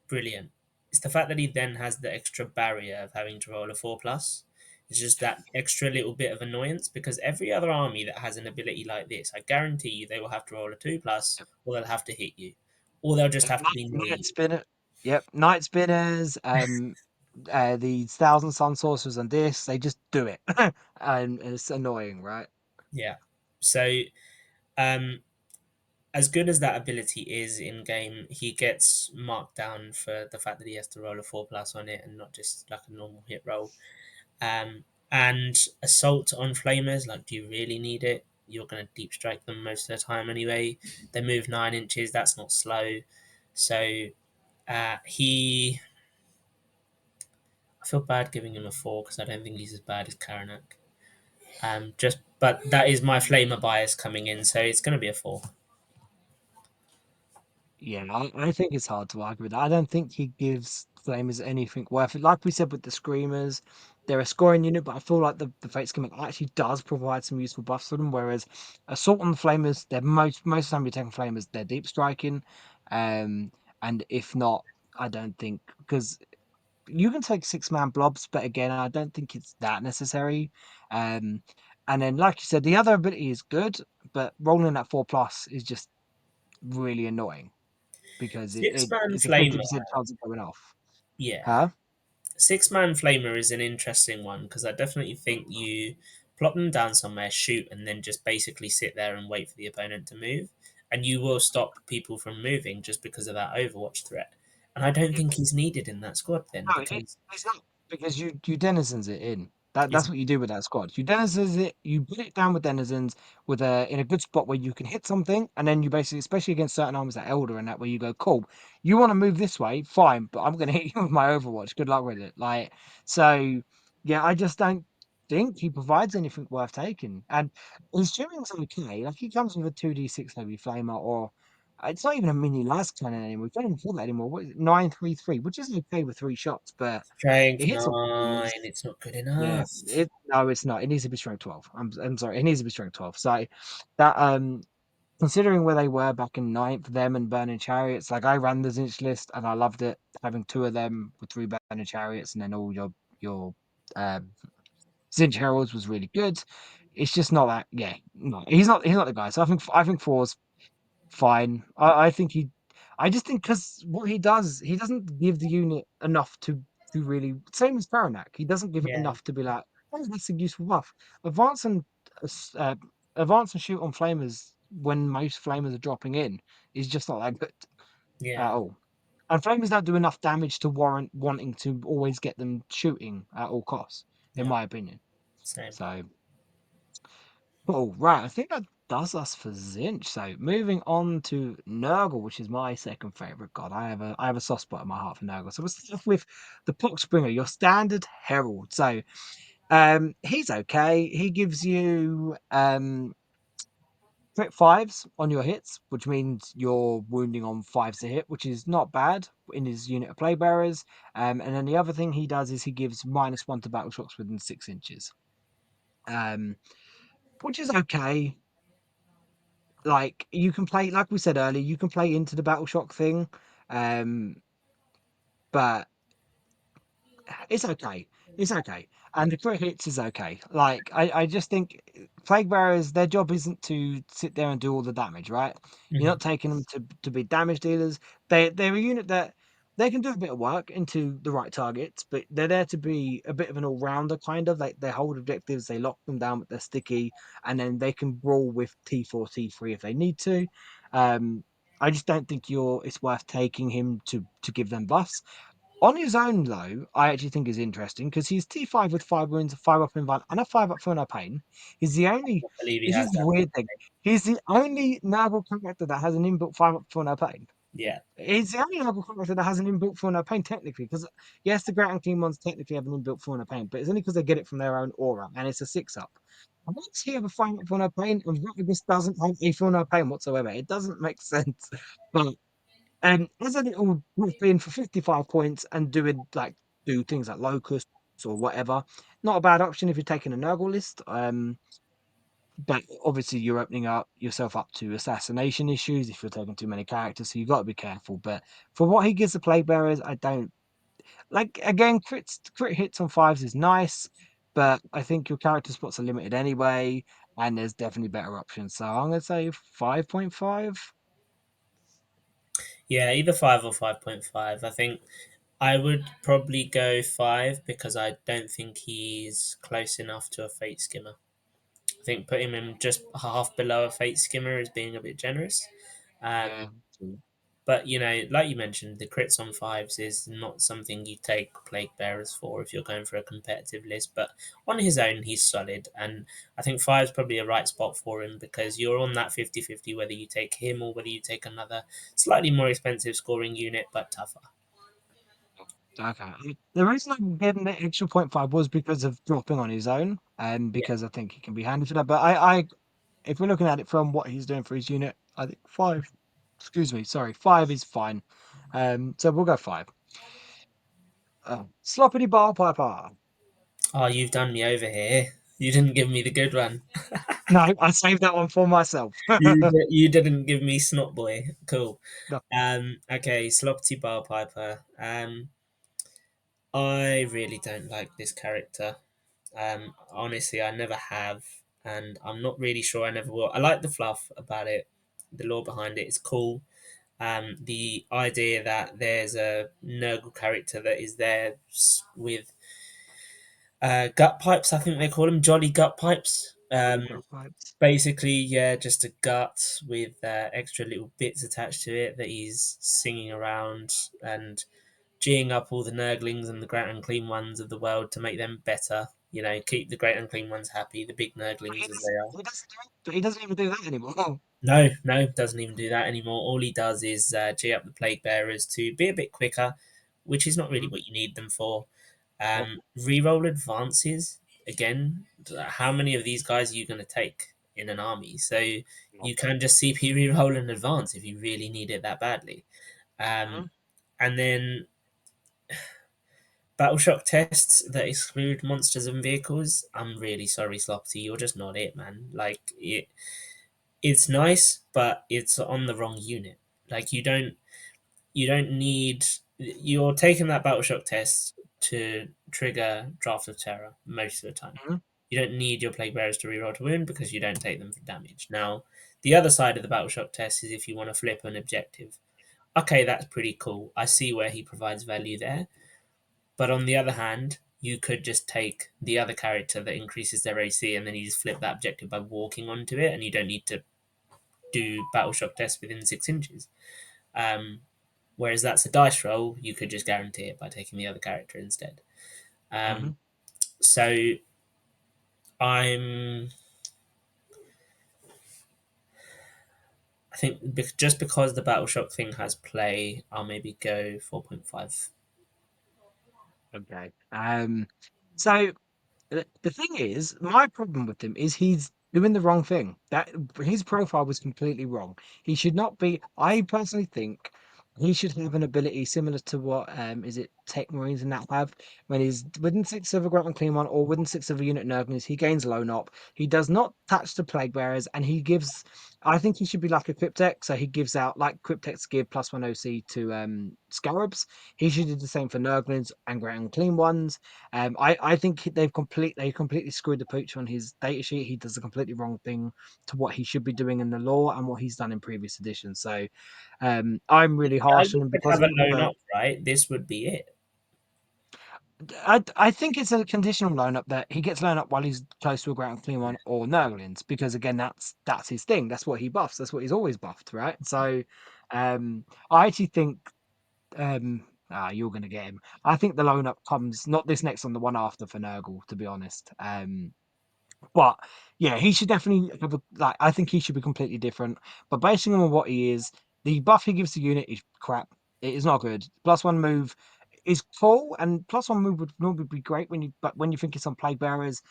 brilliant. It's the fact that he then has the extra barrier of having to roll a 4 plus. It's just that extra little bit of annoyance because every other army that has an ability like this, I guarantee you they will have to roll a 2 plus or they'll have to hit you. Or they'll just have to be near Night you. spinner. Yep, night spinners. The Thousand Sun Sorcerers and this, they just do it, and it's annoying, right? Yeah. So um as good as that ability is in game, he gets marked down for the fact that he has to roll a 4 plus on it and not just like a normal hit roll. And assault on flamers, like, do you really need it? You're going to deep strike them most of the time anyway. They move 9 inches. That's not slow. So he, I feel bad giving him a 4 because I don't think he's as bad as Karanak. But that is my flamer bias coming in, so it's going to be a 4. Yeah, I think it's hard to argue with that. I don't think he gives Flamers anything worth it. Like we said with the Screamers, they're a scoring unit, but I feel like the Fate Skimmer actually does provide some useful buffs for them. Whereas Assault on the Flamers, they're most of the time you're taking Flamers, they're deep striking. Um, and if not, I don't think because you can take 6-man blobs, but again, I don't think it's that necessary. Um, and then like you said, the other ability is good, but rolling that 4+ is just really annoying because Six man it's a flamer, 50% chance of going off. yeah. Huh? Six man flamer is an interesting one because I definitely think you plop them down somewhere, shoot, and then just basically sit there and wait for the opponent to move. and you will stop people from moving just because of that Overwatch threat. And I don't think he's needed in that squad then No, because it's not because you denizens it in. That's it's what you do with that squad. You denizens it. You put it down with denizens with a in a good spot where you can hit something, and then you basically, especially against certain armies like Elder and that, where you go, cool. You want to move this way, fine, but I'm going to hit you with my Overwatch. Good luck with it. Like so, yeah. I just don't think he provides anything worth taking. And his tuning's okay. Like he comes with a 2d6 heavy flamer or it's not even a mini las cannon anymore. We don't even call that anymore. What is it? 933, which is okay with 3 shots, but it strength hits all 9. things. It's not good Yeah, enough. it no, it's not. It needs to be strength 12. I'm sorry, it needs to be strength 12. So that considering where they were back in ninth, them and Burning Chariots, like I ran the Zinch list and I loved it. Having two of them with three Burning Chariots and then all your um Zinch Heralds was really good. It's just not that. Yeah, no, he's not the guy. So I think four's fine. I think I just think because what he doesn't give the unit enough to really, same as Karanak. He doesn't give it Yeah, enough to be like, oh, that's a useful buff. Advance and uh, s- uh, advance and shoot on flamers when most flamers are dropping in is just not that good at yeah, all. And flamers don't do enough damage to warrant wanting to always get them shooting at all costs, in yeah, my opinion. same. So. Oh, right. I think that does us for Zinch. So moving on to Nurgle, which is my second favorite god. I have a soft spot in my heart for Nurgle. So we'll start off with the Poxbringer, your standard herald. So he's okay. He gives you crit fives on your hits, which means you're wounding on fives to hit, which is not bad in his unit of play bearers. And then the other thing he does is he gives -1 to battle shocks within 6 inches. Um, which is okay. Like you can play, like we said earlier, you can play into the battle shock thing, um, but it's okay. It's okay. And the crit hits is okay. Like I just think plague bearers, their job isn't to sit there and do all the damage, right? You're Mhm. not taking them to be damage dealers. They're a unit that they can do a bit of work into the right targets, but they're there to be a bit of an all-rounder kind of. Like they hold objectives, they lock them down, but they're sticky, and then they can brawl with T4, T3 if they need to. Um I just don't think it's worth taking him to give them buffs. On his own, though, I actually think is interesting because he's T5 with 5 wounds, 5 up invuln, and a 5 up for no pain. He's the only. I believe he This has is the that. weird thing. He's the only Nurgle character that has an inbuilt 5 up for no pain. Yeah, He's the only Nurgle character that has an inbuilt for no pain, technically. Because, yes, the Great Unclean ones technically have an inbuilt for no pain, but it's only because they get it from their own aura, and it's a 6 up. And once he have a 5 up for no pain, and Rapidus doesn't have a for no pain whatsoever. It doesn't make sense. But as a little in for 55 points and do things like locusts or whatever. Not a bad option if you're taking a Nurgle list. But obviously you're opening up yourself up to assassination issues if you're taking too many characters, so you've got to be careful. But for what he gives the plague bearers, I don't like again, crit hits on fives is nice, but I think your character spots are limited anyway, and there's definitely better options. So I'm gonna say 5.5. yeah, either 5 or 5.5. I think I would probably go 5 because I don't think he's close enough to a Fate Skimmer. I think putting him just half below a Fate Skimmer is being a bit generous. Yeah. Um, but like you mentioned, the crits on fives is not something you take Plague Bearers for if you're going for a competitive list. But on his own, he's solid, and I think five's probably a right spot for him because you're on that 50-50 whether you take him or whether you take another slightly more expensive scoring unit but tougher. Okay. The reason I gave him the extra point five was because of dropping on his own, and Yeah. because I think he can be handy for that. But if we're looking at it from what he's doing for his unit, I think five. Excuse me, sorry, five is fine. So we'll go five. Sloppity Bilepiper. Oh, you've done me over here. You didn't give me the good one. No, I saved that one for myself. You didn't give me Snot Boy. Cool. No, Okay, Sloppity Bilepiper. I really don't like this character. Honestly, I never have, and I'm not really sure I never will. I like the fluff about it, the lore behind it is cool. The idea that there's a Nurgle character that is there with gut pipes, I think they call them jolly gut pipes. Um, Really gut vibes. Basically, yeah, just a gut with extra little bits attached to it that he's singing around and geeing up all the Nurglings and the great unclean ones of the world to make them better. You know, keep the great unclean ones happy, the big But Nurglings as they are. he doesn't even do that anymore. No, no, doesn't even do that anymore. All he does is G up the plague bearers to be a bit quicker, which is not really Mhm. what you need them for. Yep. Reroll advances again. How many of these guys are you going to take in an army? So Not you can just CP reroll an advance if you really need it that badly. Mhm. And then battle shock tests that exclude monsters and vehicles. I'm really sorry, Sloppity. You're just not it, man. Like it's nice, but it's on the wrong unit. Like you don't need you're taking that battle shock test to trigger draft of terror most of the time. Mhm. You don't need your plague bearers to reroll to wound because you don't take them for damage. Now, the other side of the battle shock test is if you want to flip an objective. Okay, that's pretty cool. I see where he provides value there. But on the other hand, you could just take the other character that increases their AC and then you just flip that objective by walking onto it, and you don't need to do battle shock tests within 6 inches. Um, Whereas that's a dice roll, you could just guarantee it by taking the other character instead. Um, Mhm. so I'm, I think just because the battle shock thing has play, I'll maybe go 4.5. Okay. So the thing is, my problem with him is he's doing the wrong thing. That his profile was completely wrong. He should not be. I personally think he should have an ability similar to what is it Tech Marines and that have when he's within 6 of a Great Unclean One or within 6 of a unit Nurglings, he gains Lone Op. He does not touch the Plague Bearers, and he gives. I think he should be like a Cryptek, so he gives out like Crypteks give +1 OC to Scarabs. He should do the same for Nurglings and Great Unclean Ones. I think they completely screwed the pooch on his data sheet. He does a completely wrong thing to what he should be doing in the law and what he's done in previous editions. So I'm really I harsh on would him because have of a it. loan But up, right? This would be it. I think it's a conditional loan up that he gets loan up while he's close to a ground clean one or Nurglings, because again that's his thing. That's what he buffs. That's what he's always buffed, right? So I actually think you're gonna get him. I think the loan up comes not this next one, the one after for Nurgle, to be honest. But yeah, he should definitely have like I think he should be completely different. But basing on what he is, the buff he gives the unit is crap. It is not good. +1 move is cool, and +1 move would normally be great when you think it's on plague bearers,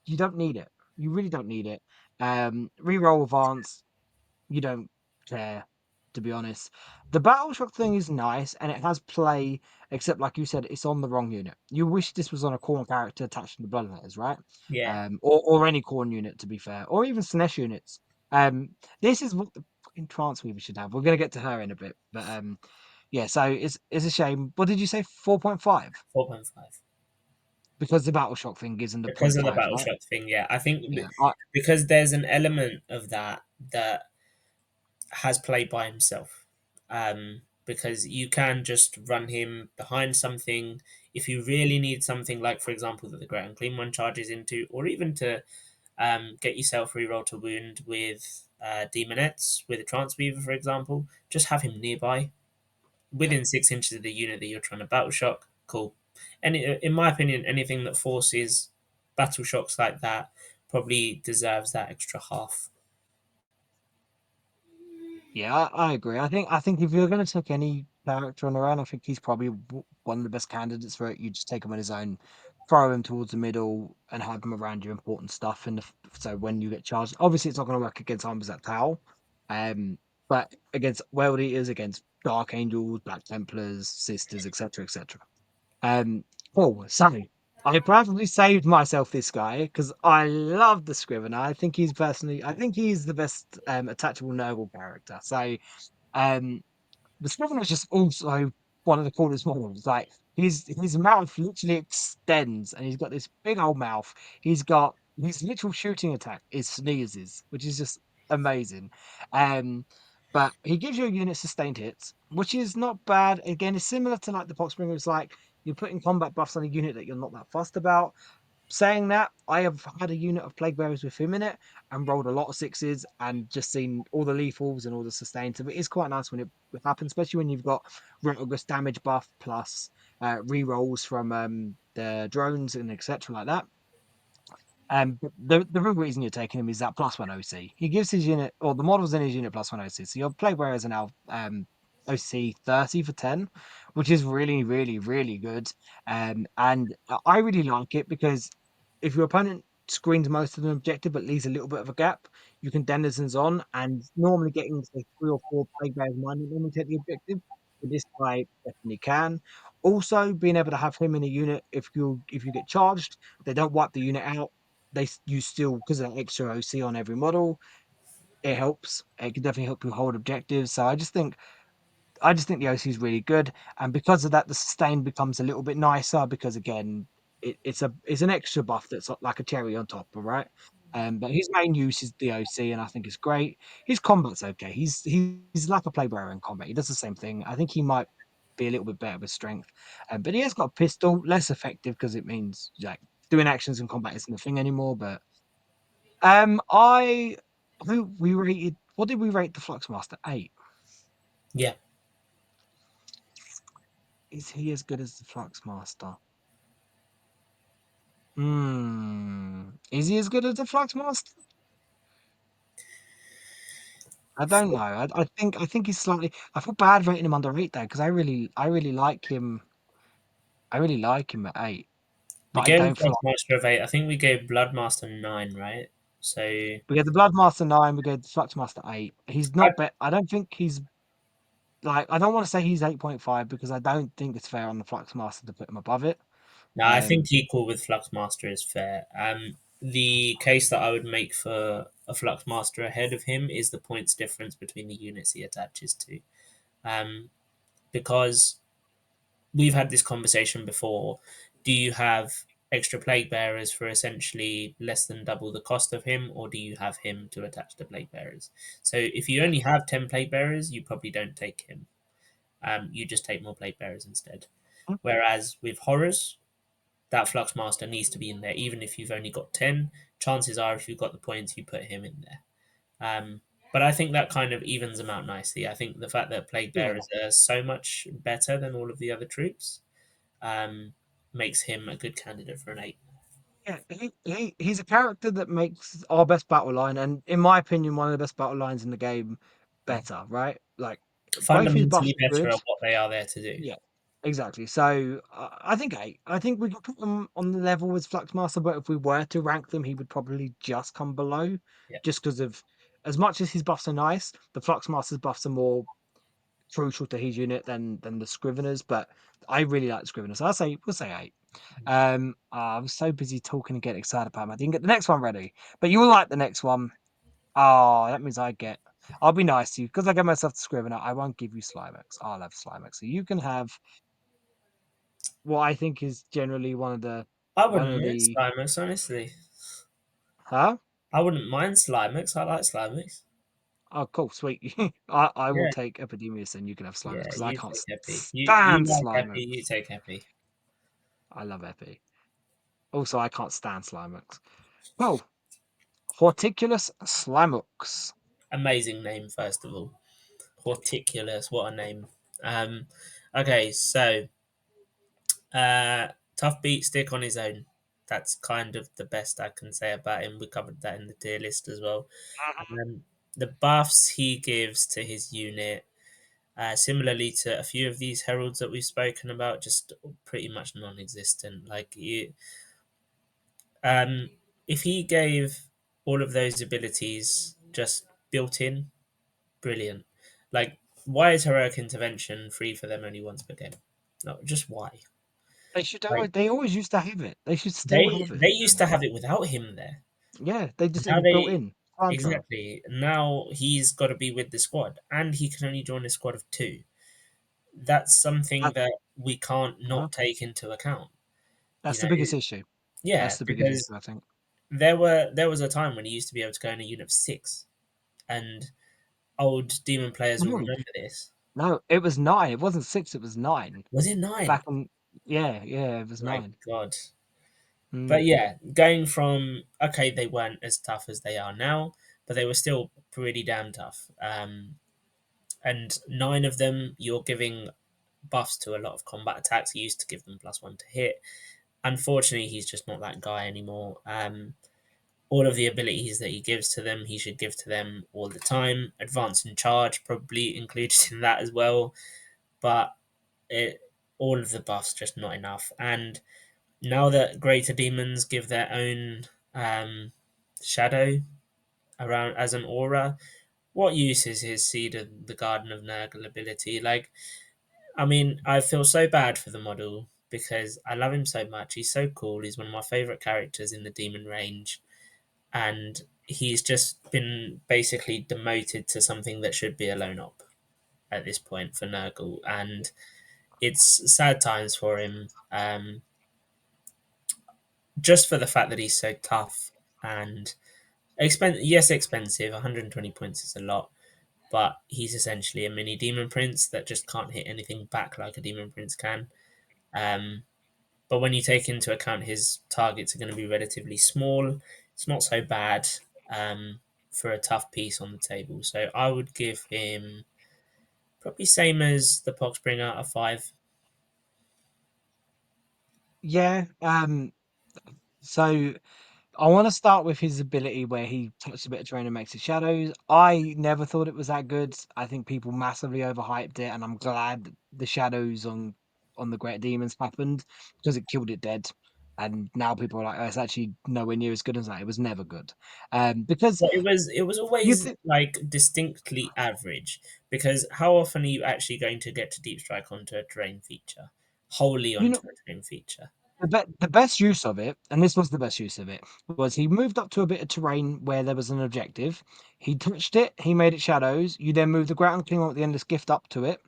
you don't need it. You really don't need it. Reroll advance, you don't care, to be honest. The battle shock thing is nice and it has play, except like you said, it's on the wrong unit. You wish this was on a Khorne character attached to the Bloodletters, right? Yeah. Or any Khorne unit, to be fair, or even Slaanesh units. Um, this is what the fucking Trance Weaver should have. We're gonna get to her in a bit, but yeah. So it's a shame. What did you say? 4.5 4.5. because the battle shock thing gives them the Because point of the five, battle right? shock thing, yeah. I think Yeah. because there's an element of that has played by himself. Because you can just run him behind something if you really need something like, for example, that the Great Unclean One charges into, or even to get yourself reroll to wound with Demonettes, with a Transweaver, for example. Just have him nearby, Yeah. within 6 inches of the unit that you're trying to battle shock. Cool. And in my opinion, anything that forces battle shocks like that probably deserves that extra half. Yeah, I agree. I think if you're going to take any character on around, I think he's probably one of the best candidates for it. You just take him on his own, throw him towards the middle, and have him around your important stuff. And so when you get charged, obviously it's not going to work against armors that Tau, but against World Eaters, against Dark Angels, Black Templars, Sisters, etc., etc. Um, oh, sorry. I probably saved myself this guy because I love the Scrivener. I think he's the best attachable Nurgle character. So um, the Scrivener is just also one of the coolest models. Like his mouth literally extends, and he's got this big old mouth. He's got his literal shooting attack is sneezes, which is just amazing. Um, but he gives you a unit sustained hits, which is not bad. Again, it's similar to like the Poxbringer. It's like you're putting combat buffs on a unit that you're not that fussed about. saying that, I have had a unit of Plague Bearers with him in it and rolled a lot of sixes and just seen all the lethals and all the sustains. So it is quite nice when it happens, especially when you've got Relentless damage buff plus re-rolls from the drones and etc. like that. But the real reason you're taking him is that +1 OC. He gives his unit, or the models in his unit +1 OC. So your Plague Bearers are now OC 30 for 10, which is really, really, really good. And I really like it because if your opponent screens most of the objective but leaves a little bit of a gap, you can denizens on, and normally getting say 3 or 4 Plague Bears might not normally take the objective, but this guy definitely can. Also, being able to have him in a unit, if you get charged, they don't wipe the unit out. You still, because of that extra OC on every model, it helps. It can definitely help you hold objectives. So I just think the OC is really good, and because of that, the sustain becomes a little bit nicer because again, it's an extra buff that's like a cherry on top, all right. But his main use is the OC, and I think it's great. His combat's okay. He's like a playbearer in combat. He does the same thing. I think he might be a little bit better with strength, but he has got a pistol, less effective because it means like doing actions in combat isn't a thing anymore. But I who we rated. What did we rate the Fluxmaster? 8. Yeah. Is he as good as the Fluxmaster? Hmm. Is he as good as the Fluxmaster? I don't know. I think he's slightly. I feel bad rating him under 8 though, because I really like him. I really like him at 8, We but I gave him don't feel like Fluxmaster of 8. I think we gave Bloodmaster 9, right? So we get the Bloodmaster 9, we get the Fluxmaster 8. He's I, not bet. I don't think he's like. I don't want to say he's 8.5 because I don't think it's fair on the Fluxmaster to put him above it. no, I think Um. equal with Fluxmaster is fair. The case that I would make for a Fluxmaster ahead of him is the points difference between the units he attaches to. Um, because we've had this conversation before. Do you have extra plague bearers for essentially less than double the cost of him, or do you have him to attach to plague bearers? So if you Yeah. only have 10 plague bearers, you probably don't take him. You just take more plague bearers instead. Whereas with horrors, that Fluxmaster needs to be in there, even if you've only got 10. Chances are, if you've got the points, you put him in there. But I think that kind of evens them out nicely. I think the fact that plague Yeah. bearers are so much better than all of the other troops um, makes him a good candidate for an 8. Yeah, he's a character that makes our best battle line, and in my opinion, one of the best battle lines in the game better, right? Like both his buffs Fundamentally are better good. at what they are there to do. Yeah, exactly. So I think 8. I think we can put them on the level with Fluxmaster, but if we were to rank them, he would probably just come below, Yeah. just because of as much as his buffs are nice, the Fluxmaster's buffs are more crucial to his unit than the Scriveners. But I really like the Scriveners. So we'll say 8. I was so busy talking and getting excited about him. I didn't get the next one ready. But you will like the next one. Oh, that means I'll be nice to you because I get myself to Scrivener. I won't give you Slimux. I'll have Slimux. So you can have what I think is generally I one wouldn't of mind the Slimux, honestly. huh? I wouldn't mind Slimux. I like Slimux. Oh, cool, sweet. I will Yeah, take Epidemius and you can have Slimux yeah, because I you can't take Epi. You stand like Slimux. Epi, you take Epi. I love Epi. Also, I can't stand Slimux. Oh, Horticulous Slimux. Amazing name, first of all. Horticulous, what a name. Um, okay, so tough beat stick on his own. That's kind of the best I can say about him. We covered that in the tier list as well. Um, the buffs he gives to his unit, similarly to a few of these heralds that we've spoken about, just pretty much non-existent. Um, if he gave all of those abilities just built in, brilliant. Like, why is heroic intervention free for them only once per game? No, just why? Like, They always used to have it. They should still they have it. they used to have it without him there. Yeah, they just it Now was built they in. Cilantro. exactly now he's got to be with the squad, and he can only join a squad of two. That's something That, that we can't uh, not take into account. You that's the know, biggest issue. yeah, That's the biggest because issue, I think. there was a time when he used to be able to go in a unit of six, and old demon players will No, remember this. no, it was 9. It wasn't 6, it was 9. Was it nine? Back in yeah, it was My 9. God. Mm. But yeah, going from okay, they weren't as tough as they are now, but they were still pretty damn tough. And nine of them, you're giving buffs to a lot of combat attacks. He used to give them +1 to hit. Unfortunately, he's just not that guy anymore. All of the abilities that he gives to them, he should give to them all the time. Advance and charge probably included in that as well, but it, all of the buffs just not enough. And now that greater demons give their own shadow around as an aura, what use is his Seed of the Garden of Nurgle ability? Like, I mean, I feel so bad for the model because I love him so much. He's so cool. He's one of my favorite characters in the demon range, and he's just been basically demoted to something that should be a lone op at this point for Nurgle, and it's sad times for him. Just for the fact that he's so tough and yes, expensive. 120 points is a lot, but he's essentially a mini demon prince that just can't hit anything back like a demon prince can. Um, but when you take into account his targets are going to be relatively small, it's not so bad for a tough piece on the table. So I would give him probably same as the Poxbringer, a 5. Yeah. So I want to start with his ability where he touches a bit of terrain and makes it shadows. I never thought it was that good. I think people massively overhyped it, and I'm glad the shadows on the Great Demons happened because it killed it dead. And now people are like, oh, it's actually nowhere near as good as that. It was never good. Because But it was you always think like distinctly average because how often are you actually going to get to deep strike onto a terrain feature, wholly you know onto a terrain feature? the best use of it, and this was the best use of it, was he moved up to a bit of terrain where there was an objective. He touched it, he made it shadows. You then move the ground king with the endless gift up to it,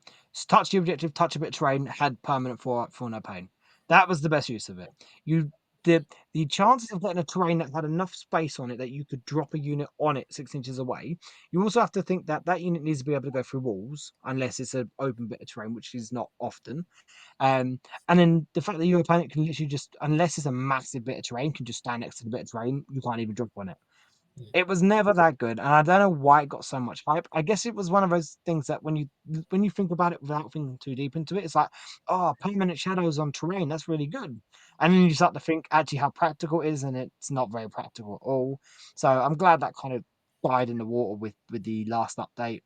touch the objective, touch a bit of terrain, had permanent for no pain. That was the best use of it. You the the chances of getting a terrain that had enough space on it that you could drop a unit on it 6 inches away. You also have to think that that unit needs to be able to go through walls, unless it's an open bit of terrain, which is not often. And then the fact that your opponent can literally just, unless it's a massive bit of terrain, can just stand next to the bit of terrain, you can't even drop on it. It was never that good, and I don't know why it got so much hype. I guess it was one of those things that when you think about it without thinking too deep into it, it's like, oh, permanent shadows on terrain, that's really good. And then you start to think actually how practical it is, and it's not very practical at all. So I'm glad that kind of died in the water with the last update.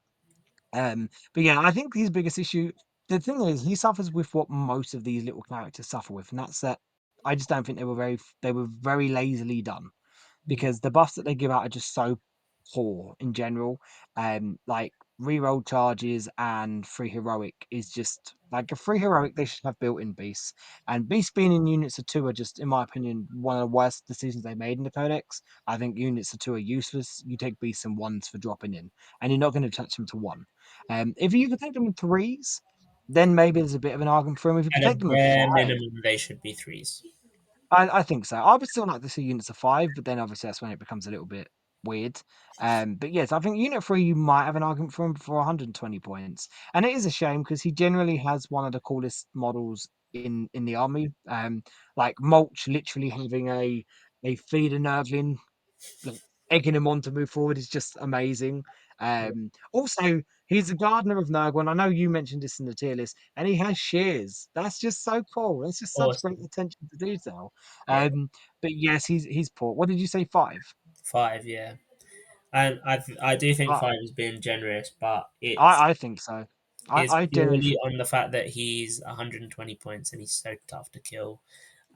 But yeah, I think his biggest issue, the thing is, he suffers with what most of these little characters suffer with, and that's that I just don't think they were very lazily done because the buffs that they give out are just so poor in general. Like reroll charges and free heroic is just like a free heroic they should have built in beasts. And beasts being in units of two are just, in my opinion, one of the worst decisions they made in the codex. I think units of two are useless. You take beasts and ones for dropping in, and you're not going to touch them to one. If you could take them in threes, then maybe there's a bit of an argument for them. If you could At a take them in bare five, minimum, they should be threes. I think so. I would still like to see units of five, but then obviously that's when it becomes a little bit weird. But yes, I think unit three you might have an argument for him for 120 points, and it is a shame because he generally has one of the coolest models in the army. Like Mulch literally having a feeder nervling like egging him on to move forward is just amazing. Also, he's a gardener of Nurgle, and I know you mentioned this in the tier list, and he has shears. That's just so cool. That's just such great Awesome. attention to detail. Yeah. But yes, he's poor. What did you say? Five? 5, yeah. And I do think I 5 is being generous, but it's I think so. it's I generally purely think on the fact that he's 120 points and he's so tough to kill.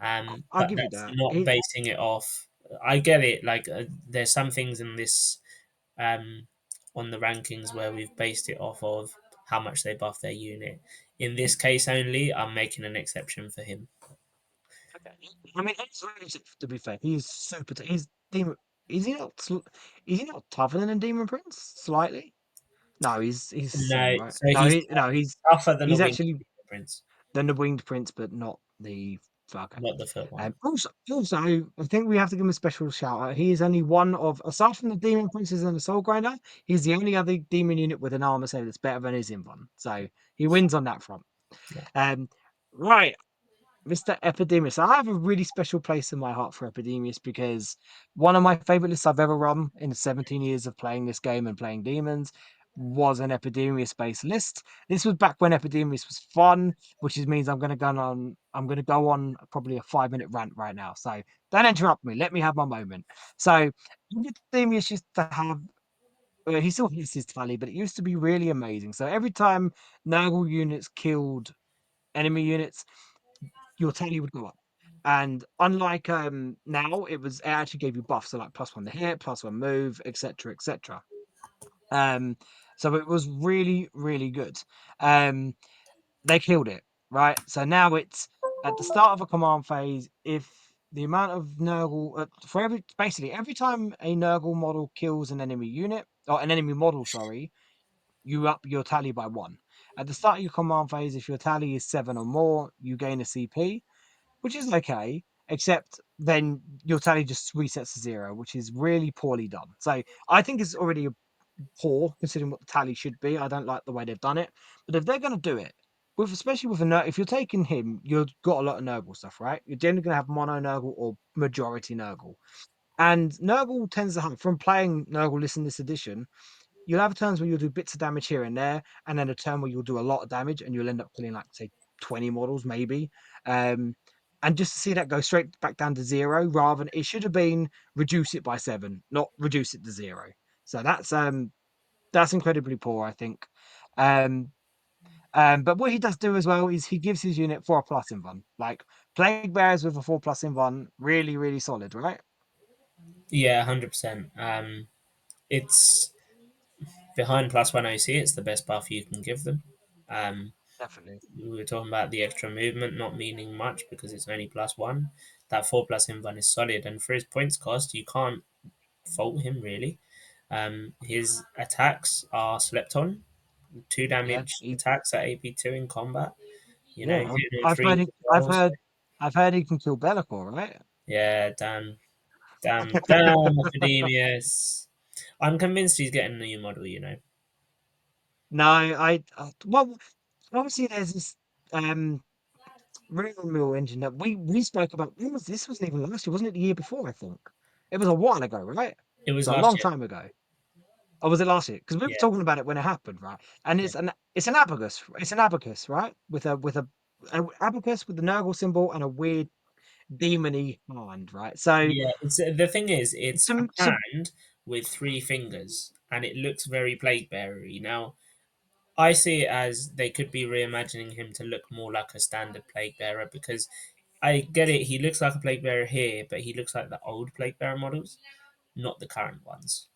I'll But give you that's that. not basing it off. I get it. Like there's some things in this um, on the rankings where we've based it off of how much they buff their unit. In this case only, I'm making an exception for him. Okay. I mean, to be fair, he's super. He's demon. Is he not? Is he not tougher than a demon prince? Slightly. No, he's the No, same, right? so he's No, tougher than a he's winged actually prince, then the winged prince, but not the okay. not the foot one. Also, I think we have to give him a special shout out. He is only one of, aside from the demon princes and the soul grinder, he's the only other demon unit with an armor set that's better than his in one. So he wins on that front. Yeah. Um, right. Mr. Epidemius. I have a really special place in my heart for Epidemius because one of my favorite lists I've ever run in the 17 years of playing this game and playing demons was an Epidemius based list. This was back when Epidemius was fun, which means I'm gonna go on probably a 5 minute rant right now. So don't interrupt me. Let me have my moment. So Epidemius used to have he still has his tally, but it used to be really amazing. So every time Nurgle units killed enemy units, your tally would go up. And unlike now, it actually gave you buffs, so like +1 to hit, +1 move, etc. etc. Um, so it was really, really good. Um, they killed it, right? So now it's at the start of a command phase, if the amount of Nurgle for every time a Nurgle model kills an enemy unit, or an enemy model, sorry, you up your tally by 1. At the start of your command phase, if your tally is 7 or more, you gain a CP, which is okay, except then your tally just resets to 0, which is really poorly done. So I think it's already poor considering what the tally should be. I don't like the way they've done it. But if they're going to do it, especially with if you're taking him, you've got a lot of Nurgle stuff, right? You're generally going to have mono Nurgle or majority Nurgle. And Nurgle tends to have, from playing Nurgle List in this edition, you'll have turns where you'll do bits of damage here and there, and then a turn where you'll do a lot of damage and you'll end up killing like say 20 models maybe. Um, and just to see that go straight back down to 0 rather than it should have been reduce it by 7, not reduce it to 0. So that's incredibly poor, I think. Um, but what he does do as well is he gives his unit 4+ in one. Like Plague Bears with a 4+ in one, really, really solid, right? Yeah, 100%. It's behind +1 OC. It's the best buff you can give them. Um, Definitely. we were talking about the extra movement not meaning much because it's only +1. That 4+ in one is solid, and for his points cost, you can't fault him really. His attacks are slept on. 2 damage Yeah, attacks at AP2 in combat. You know, yeah. hitting on three I've heard he can kill Be'lakor, right? Yeah, damn, Epidemius. I'm convinced he's getting a new model. No, well, obviously there's this um real mill engine that we spoke about. This wasn't even last year, wasn't it? The year before, I think. It was a while ago, right? It was So a last long year. time ago. Or was it last year? Because we were Yeah, talking about it when it happened, right? And yeah, it's an abacus. It's an abacus, right? An abacus with the Nurgle symbol and a weird demony hand, right? So yeah. It's the thing is, it's a some hand with 3 fingers, and it looks very plague bearery. Now, I see it as they could be reimagining him to look more like a standard plague bearer because I get it. He looks like a plague bearer here, but he looks like the old plague bearer models, not the current ones.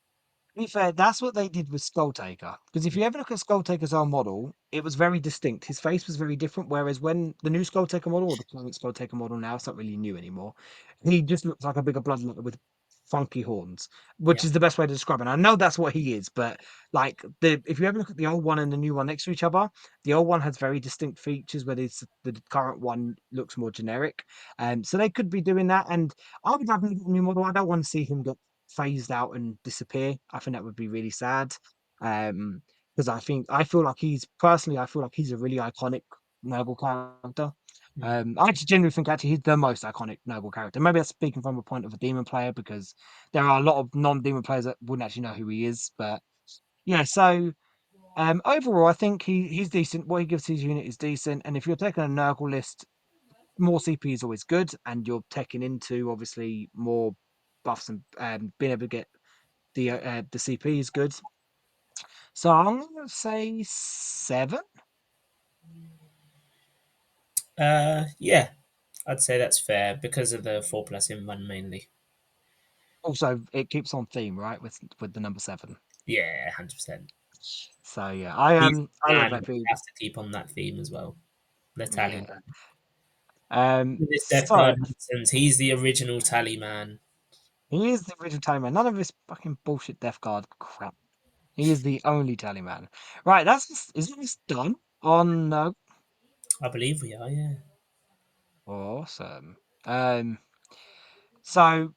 To be fair, that's what they did with Skulltaker. Because if you ever look at Skulltaker's old model, it was very distinct. His face was very different. Whereas when the new Skulltaker model, or the current Skulltaker model now, it's not really new anymore. He just looks like a bigger bloodlet with funky horns, which Yeah, is the best way to describe it. I know that's what he is, but like if you ever look at the old one and the new one next to each other, the old one has very distinct features, where the current one looks more generic. So they could be doing that. And I would have a new model. I don't want to see him get phased out and disappear. I think that would be really sad. Because I feel like he's a really iconic Nurgle character. mm, I actually genuinely think actually he's the most iconic Nurgle character. Maybe that's speaking from a point of a demon player because there are a lot of non-demon players that wouldn't actually know who he is. But yeah, so overall, I think he's decent. What he gives his unit is decent. And if you're taking a Nurgle list, more CP is always good, and you're taking into obviously more buffs and being able to get the CP is good. So I'm gonna say 7. yeah, I'd say that's fair because of the 4+ in one mainly. Also, it keeps on theme, right, with the number 7. Yeah, 100%. So yeah, He's I the love man that who food. has to keep on that theme as well. The tally Yeah. man. With his Death So Guard nonsense, he's the original tally man. he is the original Tallyman. None of this fucking bullshit Death Guard crap. He is the only Tallyman. Right, is this done on I believe we are, yeah. awesome. Um so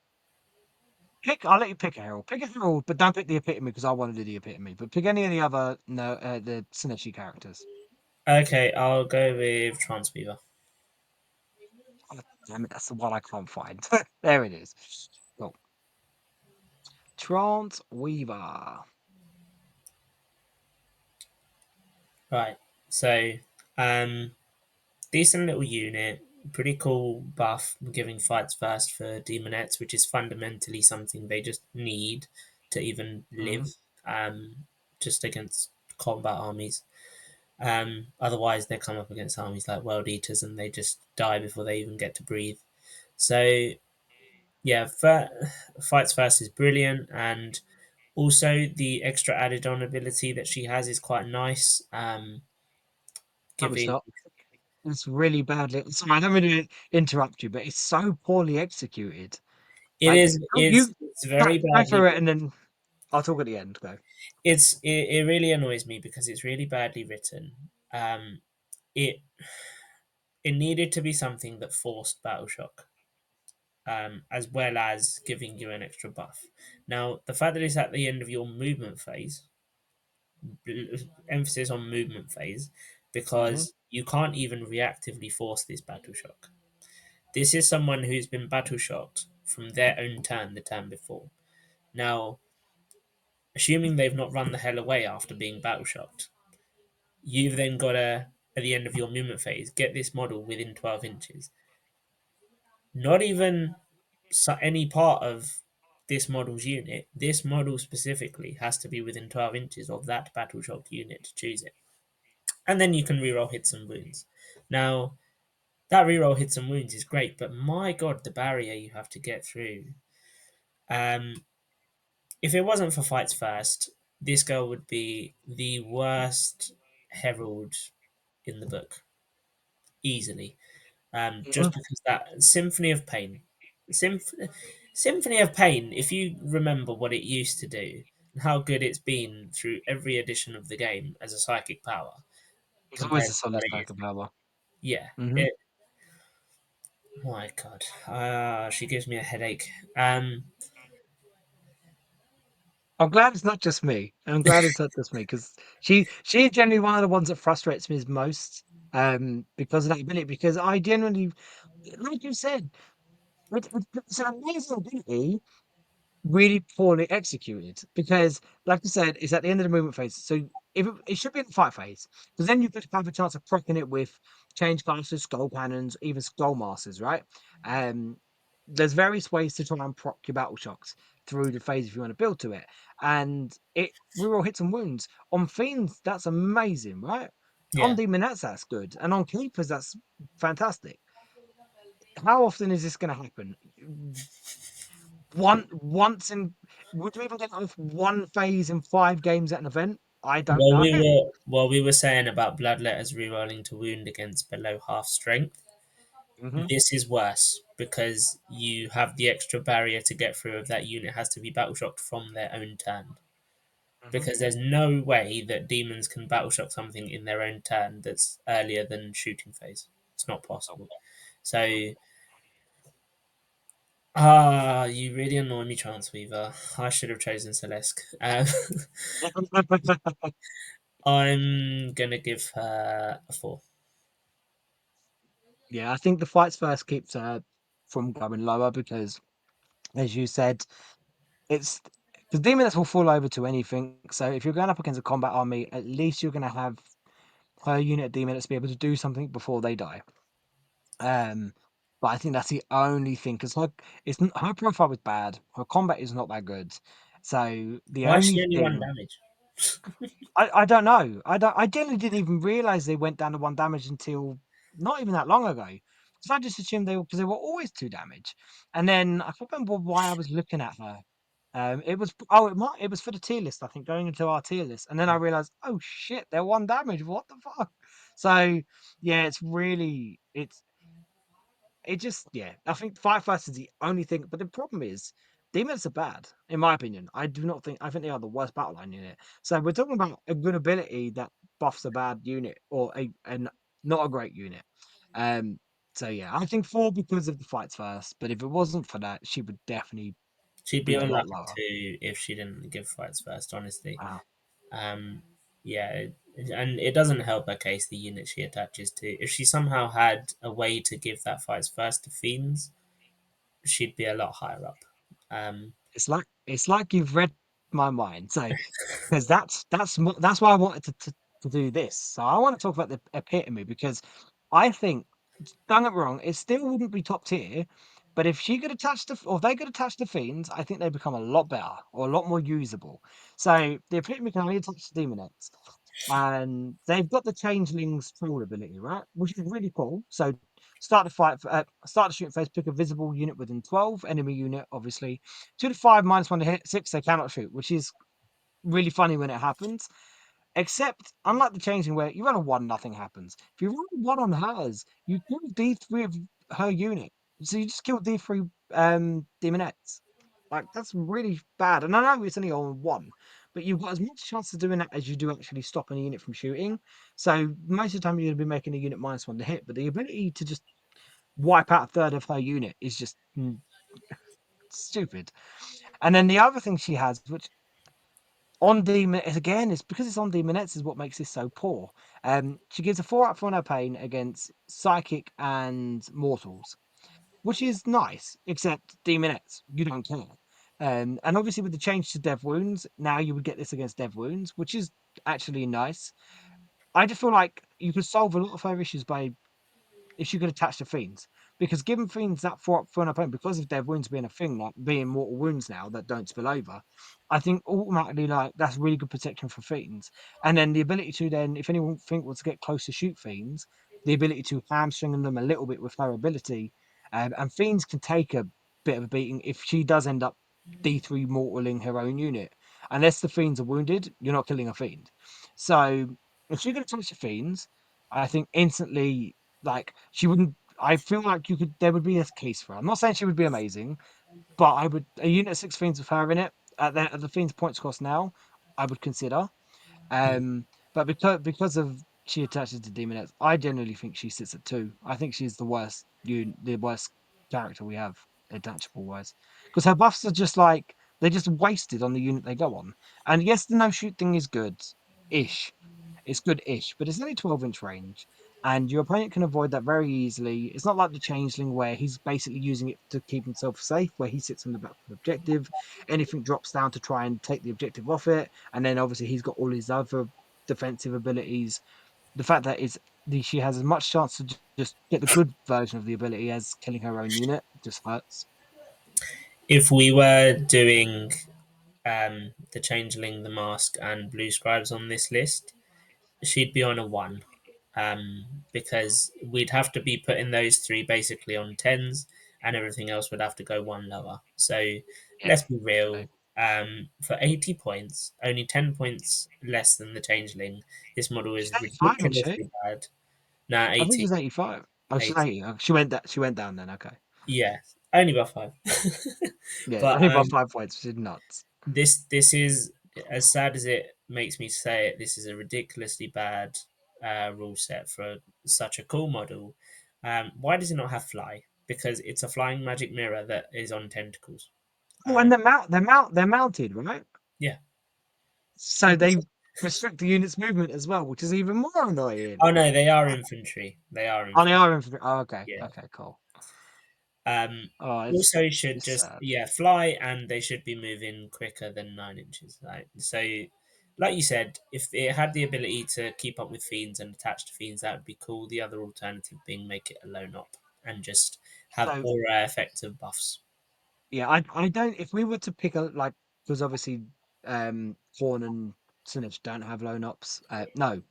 I'll let you pick a herald. Pick a herald, but don't pick the epitome because I want to do the epitome. But pick any of the other no the Slaanesh characters. Okay, I'll go with Transweaver. Damn it, that's the one I can't find. There it is. Cool. Trance Weaver. Right. So, um, decent little unit, pretty cool buff, giving fights first for demonettes, which is fundamentally something they just need to even Mm-hmm. live, just against combat armies. Otherwise, they come up against armies like World Eaters and they just die before they even get to breathe. So, yeah, fights first is brilliant, and also the extra added on ability that she has is quite nice. No, it's Giving not. It's really badly. Sorry, I don't mean to interrupt you, but it's so poorly executed. it Like is you it's very go badly through it, and then I'll talk at the end. Go. it really annoys me because it's really badly written. It it needed to be something that forced battle shock, as well as giving you an extra buff. Now, the fact that it's at the end of your movement phase, emphasis on movement phase, Hmm. because you can't even reactively force this battle shock. This is someone who's been battle shocked from their own turn the turn before. Now, assuming they've not run the hell away after being battle shocked, you've then got to, at the end of your movement phase, get this model within 12 inches. Not even any part of this model's unit, this model specifically has to be within 12 inches of that battle shocked unit to choose it. And then you can reroll hits and wounds. Now, that reroll hits and wounds is great, but my god, the barrier you have to get through. Um, if it wasn't for fights first, this girl would be the worst herald in the book easily. Just because that Symphony of Pain, Symph- Symphony of Pain. If you remember what it used to do and how good it's been through every edition of the game as a psychic power It's always compared a to solid what it stack is, of power. yeah, Hmm. it. My God, she gives me a headache. I'm glad it's not just me. I'm glad it's not just me because she's generally one of the ones that frustrates me most. Because of that ability. Because I genuinely, like you said, it's an amazing ability, really poorly executed because, like I said, it's at the end of the movement phase. So if it should be in the fight phase, because then you could have a chance of proccing it with change classes, skull cannons, even skullmasters, right? Um, there's various ways to try and proc your battle shocks through the phase if you want to build to it, and it reroll hits and wounds on fiends. That's amazing, right? On Yeah. demonettes, that's good, and on keepers, that's fantastic. How often is this going to happen? Once in would we even get off one phase in 5 games at an event? I don't know. We were saying about bloodletters rerolling to wound against below half strength. Hmm. This is worse because you have the extra barrier to get through of that unit has to be battle shocked from their own turn. Hmm. Because there's no way that demons can battle shock something in their own turn that's earlier than shooting phase. It's not possible. So you really annoy me, Transweaver. I should have chosen Celeste. I'm gonna give her a 4. Yeah, I think the fights first keeps her from going lower because, as you said, it's because demons will fall over to anything. So if you're going up against a combat army, at least you're going to have her unit of demons be able to do something before they die. Um, but I think that's the only thing because her profile was bad. Her combat is not that good. So the Why is only she only 1 thing damage? I don't know. I generally didn't even realize they went down to 1 damage until not even that long ago. Because I just assumed they were always 2 damage. And then I can't remember why I was looking at her. It was it was for the tier list, I think, going into our tier list. And then I realized, oh shit, they're 1 damage. What the fuck? So yeah, it just yeah, I think Fire Fast is the only thing. But the problem is, demons are bad, in my opinion. I think they are the worst battle line unit. So we're talking about a good ability that buffs a bad unit or not a great unit. Um, so yeah, I think 4 because of the fights first. But if it wasn't for that, she would definitely She'd be be a on lot luck lower. too if she didn't give fights first, honestly. Wow. Um, Yeah, and it doesn't help her case the unit she attaches to. If she somehow had a way to give that fight first to fiends, she'd be a lot higher up. Um, It's like you've read my mind. So because that's why I wanted to do this. So I want to talk about the epitome because I think, don't get me wrong, it still wouldn't be top tier. But if she could attach to, or they could attach to fiends, I think they become a lot better or a lot more usable. So the epitome can only attach to demonettes, and they've got the changelings troll ability, right? Which is really cool. So start the shooting phase, pick a visible unit within 12, enemy unit, obviously. 2 to 5, -1 to hit, 6, they cannot shoot, which is really funny when it happens. Except, unlike the changing where you run a one, nothing happens. If you run a one on hers, you kill D3 of her unit. So you just kill D3 demonettes. Like, that's really bad. And I know it's only on one, but you've got as much chance of doing that as you do actually stopping a unit from shooting. So most of the time you're going to be making a unit -1 to hit, but the ability to just wipe out a third of her unit is just stupid. And then the other thing she has, which on demon again, it's because it's on demonettes is what makes this so poor. She gives a 4 up for her pain against psychic and mortals, which is nice, except demonettes, you don't care. And obviously with the change to dev wounds, now you would get this against dev wounds, which is actually nice. I just feel like you could solve a lot of her issues by if she could attach to fiends. Because given fiends that for an opponent, because of dead wounds being a thing, like being mortal wounds now that don't spill over, I think automatically like that's really good protection for fiends. And then the ability to then, if anyone think wants to get close to shoot fiends, the ability to hamstring them a little bit with her ability, and fiends can take a bit of a beating if she does end up D3 mortaling her own unit. Unless the fiends are wounded, you're not killing a fiend. So if she could attach to fiends, I think instantly like she wouldn't. I feel like you could. There would be a case for her. I'm not saying she would be amazing, but I would a unit of 6 fiends with her in it at the fiends points cost now. I would consider. But because of she attaches to demonettes, I generally think she sits at 2. I think she's the worst character we have attachable wise, because her buffs are just like they're just wasted on the unit they go on. And yes, the no shoot thing is good ish. It's good-ish, but it's only 12-inch range, and your opponent can avoid that very easily. It's not like the Changeling where he's basically using it to keep himself safe, where he sits on the back of the objective. Anything drops down to try and take the objective off it, and then obviously he's got all his other defensive abilities. The fact that she has as much chance to just get the good version of the ability as killing her own unit just hurts. if we were doing the Changeling, the Mask, and Blue Scribes on this list, she'd be on a one, because we'd have to be putting those three basically on tens, and everything else would have to go one lower. So Yeah. let's be So real. For 80 points, only 10 points less than the Changeling, this model she's is 85, isn't she? ridiculously bad. Nah, I think 80. she's 85. Oh, she's 80. 80. Oh, she went that. She went down then. Okay. Yeah, only by five. Yeah, but only by 5 points. She's nuts. this is, as sad as it makes me say it, this is a ridiculously bad rule set for such a cool model. Why does it not have fly? Because it's a flying magic mirror that is on tentacles. Oh, and Um, they're mounted, right? yeah. So they restrict the unit's movement as well, which is even more annoying. Oh no, they are infantry. They are Oh, they infantry. are infantry. Oh, okay. Yeah. Okay, cool. Um, Oh, also should it's just, sad. yeah, fly, and they should be moving quicker than 9 inches. Right. So, like you said, if it had the ability to keep up with fiends and attach to fiends, that would be cool. The other alternative being make it a lone op and just have So aura effective buffs. yeah, I don't. If we were to pick a like, because obviously, Khorne and Slaanesh don't have lone ops. No,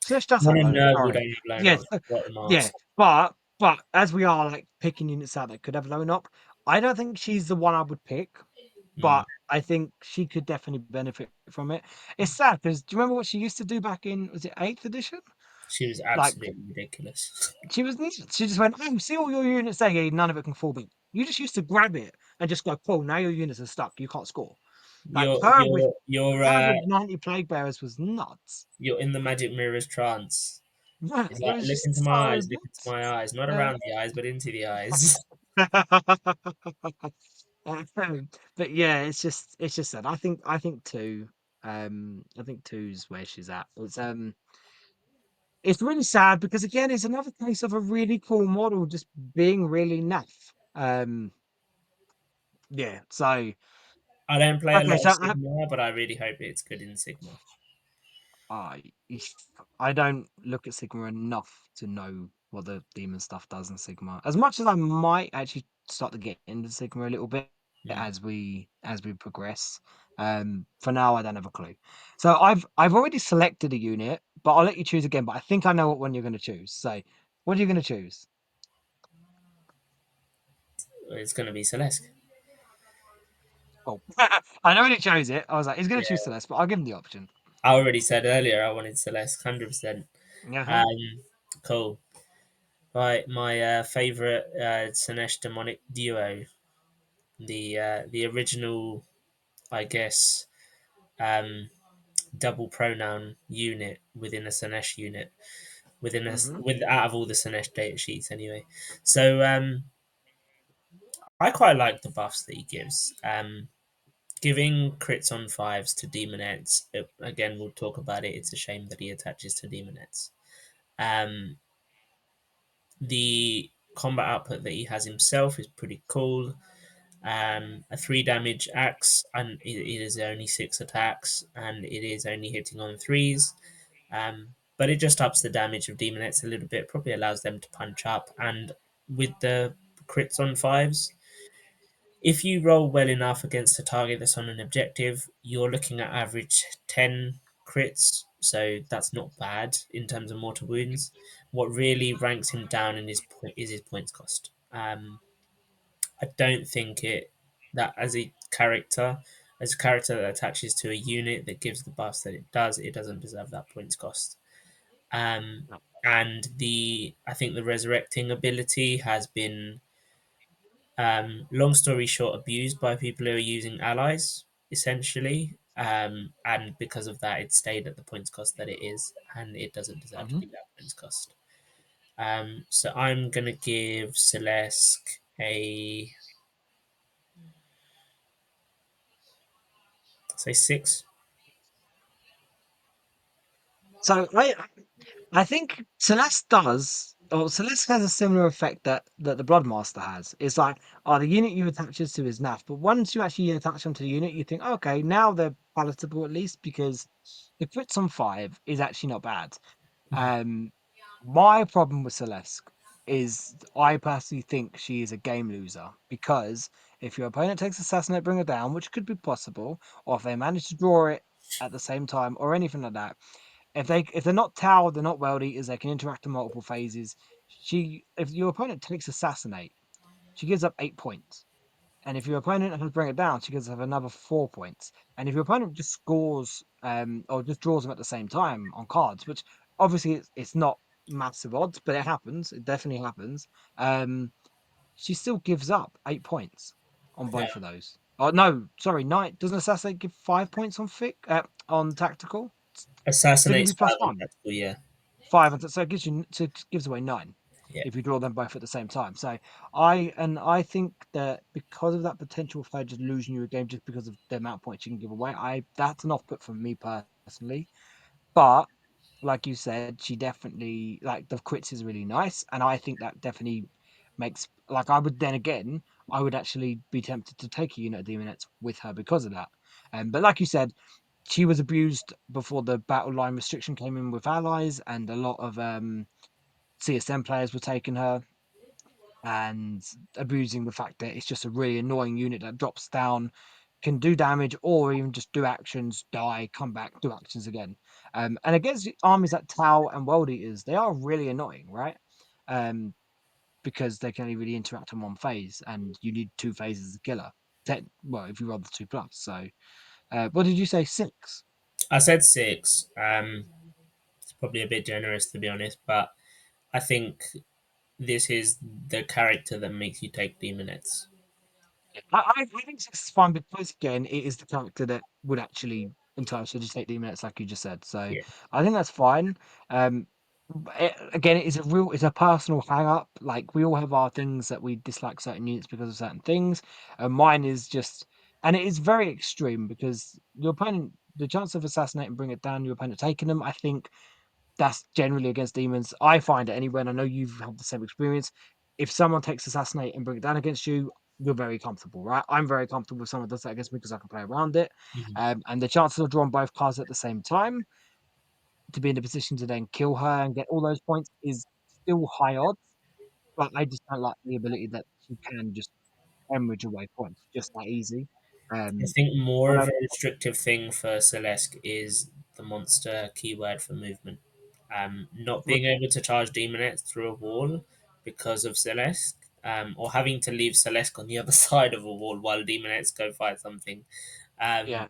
Slaanesh does One have and lone ops. Nurgle Sorry. don't have lone Yes. ops. Got the Yeah. mask. But as we are like picking units out that could have lone op, I don't think she's the one I would pick. Mm. But I think she could definitely benefit from it. It's sad because do you remember what she used to do back in was it 8th edition? She was Like absolutely ridiculous. she was she just went, oh, see all your units there, yeah, none of it can fall back. You just used to grab it and just go, cool, now your units are stuck, you can't score. Like you're you're you're her uh, with 90 plague bearers was nuts. you're in the magic mirror's trance. Yeah, It's it like was look just into my so eyes, look into nuts. my eyes, not Yeah. around the eyes, but into the eyes. But yeah, it's just sad. I think two. I think two's where she's at. It's really sad because again, it's another case of a really cool model just being really naff. Yeah. So I don't play a okay, lot of so Sigma, but I really hope it's good in Sigma. I I don't look at Sigma enough to know what the demon stuff does in Sigma. As much as I might actually start to get into Sigma a little bit Mm. as we progress. For now I don't have a clue. So I've already selected a unit, but I'll let you choose again. But I think I know what one you're gonna choose. So what are you gonna choose? It's going to be Celeste. Oh, I know when he chose it. I was like, he's gonna choose Yeah, Celeste, but I'll give him the option. I already said earlier I wanted Celeste, 100%. Uh-huh. Um, cool. Right, my favorite Slaanesh demonic duo, the original, I guess, um, double pronoun unit within a Slaanesh unit, Mm-hmm. with out of all the Slaanesh data sheets anyway. So I quite like the buffs that he gives. Giving crits on fives to demonettes. Again, we'll talk about it. It's a shame that he attaches to demonettes. Um, the combat output that he has himself is pretty cool. A 3 damage axe, and it is only 6 attacks, and it is only hitting on threes. But it just ups the damage of demonettes a little bit, probably allows them to punch up. And with the crits on fives, if you roll well enough against a target that's on an objective, you're looking at average 10 crits. So that's not bad in terms of mortal wounds. What really ranks him down in is his points cost. I don't think it that as a character that attaches to a unit that gives the buffs that it doesn't deserve that points cost. Um, and the I think the resurrecting ability has been, long story short, abused by people who are using allies essentially. And because of that, it stayed at the points cost that it is, and it doesn't deserve to Mm-hmm. be that points cost. So I'm gonna give Celeste a say 6. So I think Celeste does, or Celeste has a similar effect that the Bloodmaster has. It's like, oh, the unit you attaches to is naff, but once you actually attach them to the unit, you think, okay, now they're palatable at least because the crits on five is actually not bad. Um, my problem with Celeste is I personally think she is a game loser because if your opponent takes Assassinate, bring her down, which could be possible, or if they manage to draw it at the same time or anything like that, if they're not towered, they're not world eaters, they can interact in multiple phases. If your opponent takes assassinate, she gives up 8 points. And if your opponent has bring it down, she gives up another 4 points. And if your opponent just scores or just draws them at the same time on cards, which obviously it's not massive odds, but it happens. It definitely happens. Um, she still gives up 8 points on Yeah. both of those. Oh no, sorry, nine. Doesn't assassinate give 5 points on on tactical? Does it give Assassinate's you plus 5 on one? tactical, yeah. Five, and so it gives away nine Yeah. if you draw them both at the same time. So I think that because of that potential for her just losing you a game just because of the amount of points you can give away, I that's an off put for me personally. But like you said, she definitely like the crits is really nice, and I think that definitely makes like I would then again I would actually be tempted to take a unit of demonettes with her because of that. But like you said, she was abused before the battle line restriction came in with allies, and a lot of CSM players were taking her and abusing the fact that it's just a really annoying unit that drops down, can do damage, or even just do actions, die, come back, do actions again. And against armies like Tau and World Eaters, they are really annoying, right? Um, because they can only really interact in one phase, and you need two phases to kill her. Well, if you roll the 2+. So, what did you say? Six? I said 6. It's probably a bit generous to be honest, but I think this is the character that makes you take demonettes. I think six is fine because again, it is the character that would actually entice you to take D-minutes, like you just said. So Yeah. I think that's fine. Um, again, it's a personal hang up. Like we all have our things that we dislike certain units because of certain things. And mine is just, and it is very extreme because your opponent. the chance of assassinate and bring it down, your opponent taking them, I think that's generally against demons. I find it anyway, and I know you've had the same experience. If someone takes assassinate and bring it down against you, you're very comfortable, right? I'm very comfortable if someone does that against me because I can play around it. Mhm. And the chances of drawing both cards at the same time to be in a position to then kill her and get all those points is still high odds. But I just don't like the ability that she can just hemorrhage away points just that easy. I Um, think more I of know, a restrictive thing for Celeste is the monster keyword for movement. Not being able to charge Demonettes through a wall because of Celeste, or having to leave Celeste on the other side of a wall while Demonettes go fight something. yeah. Um,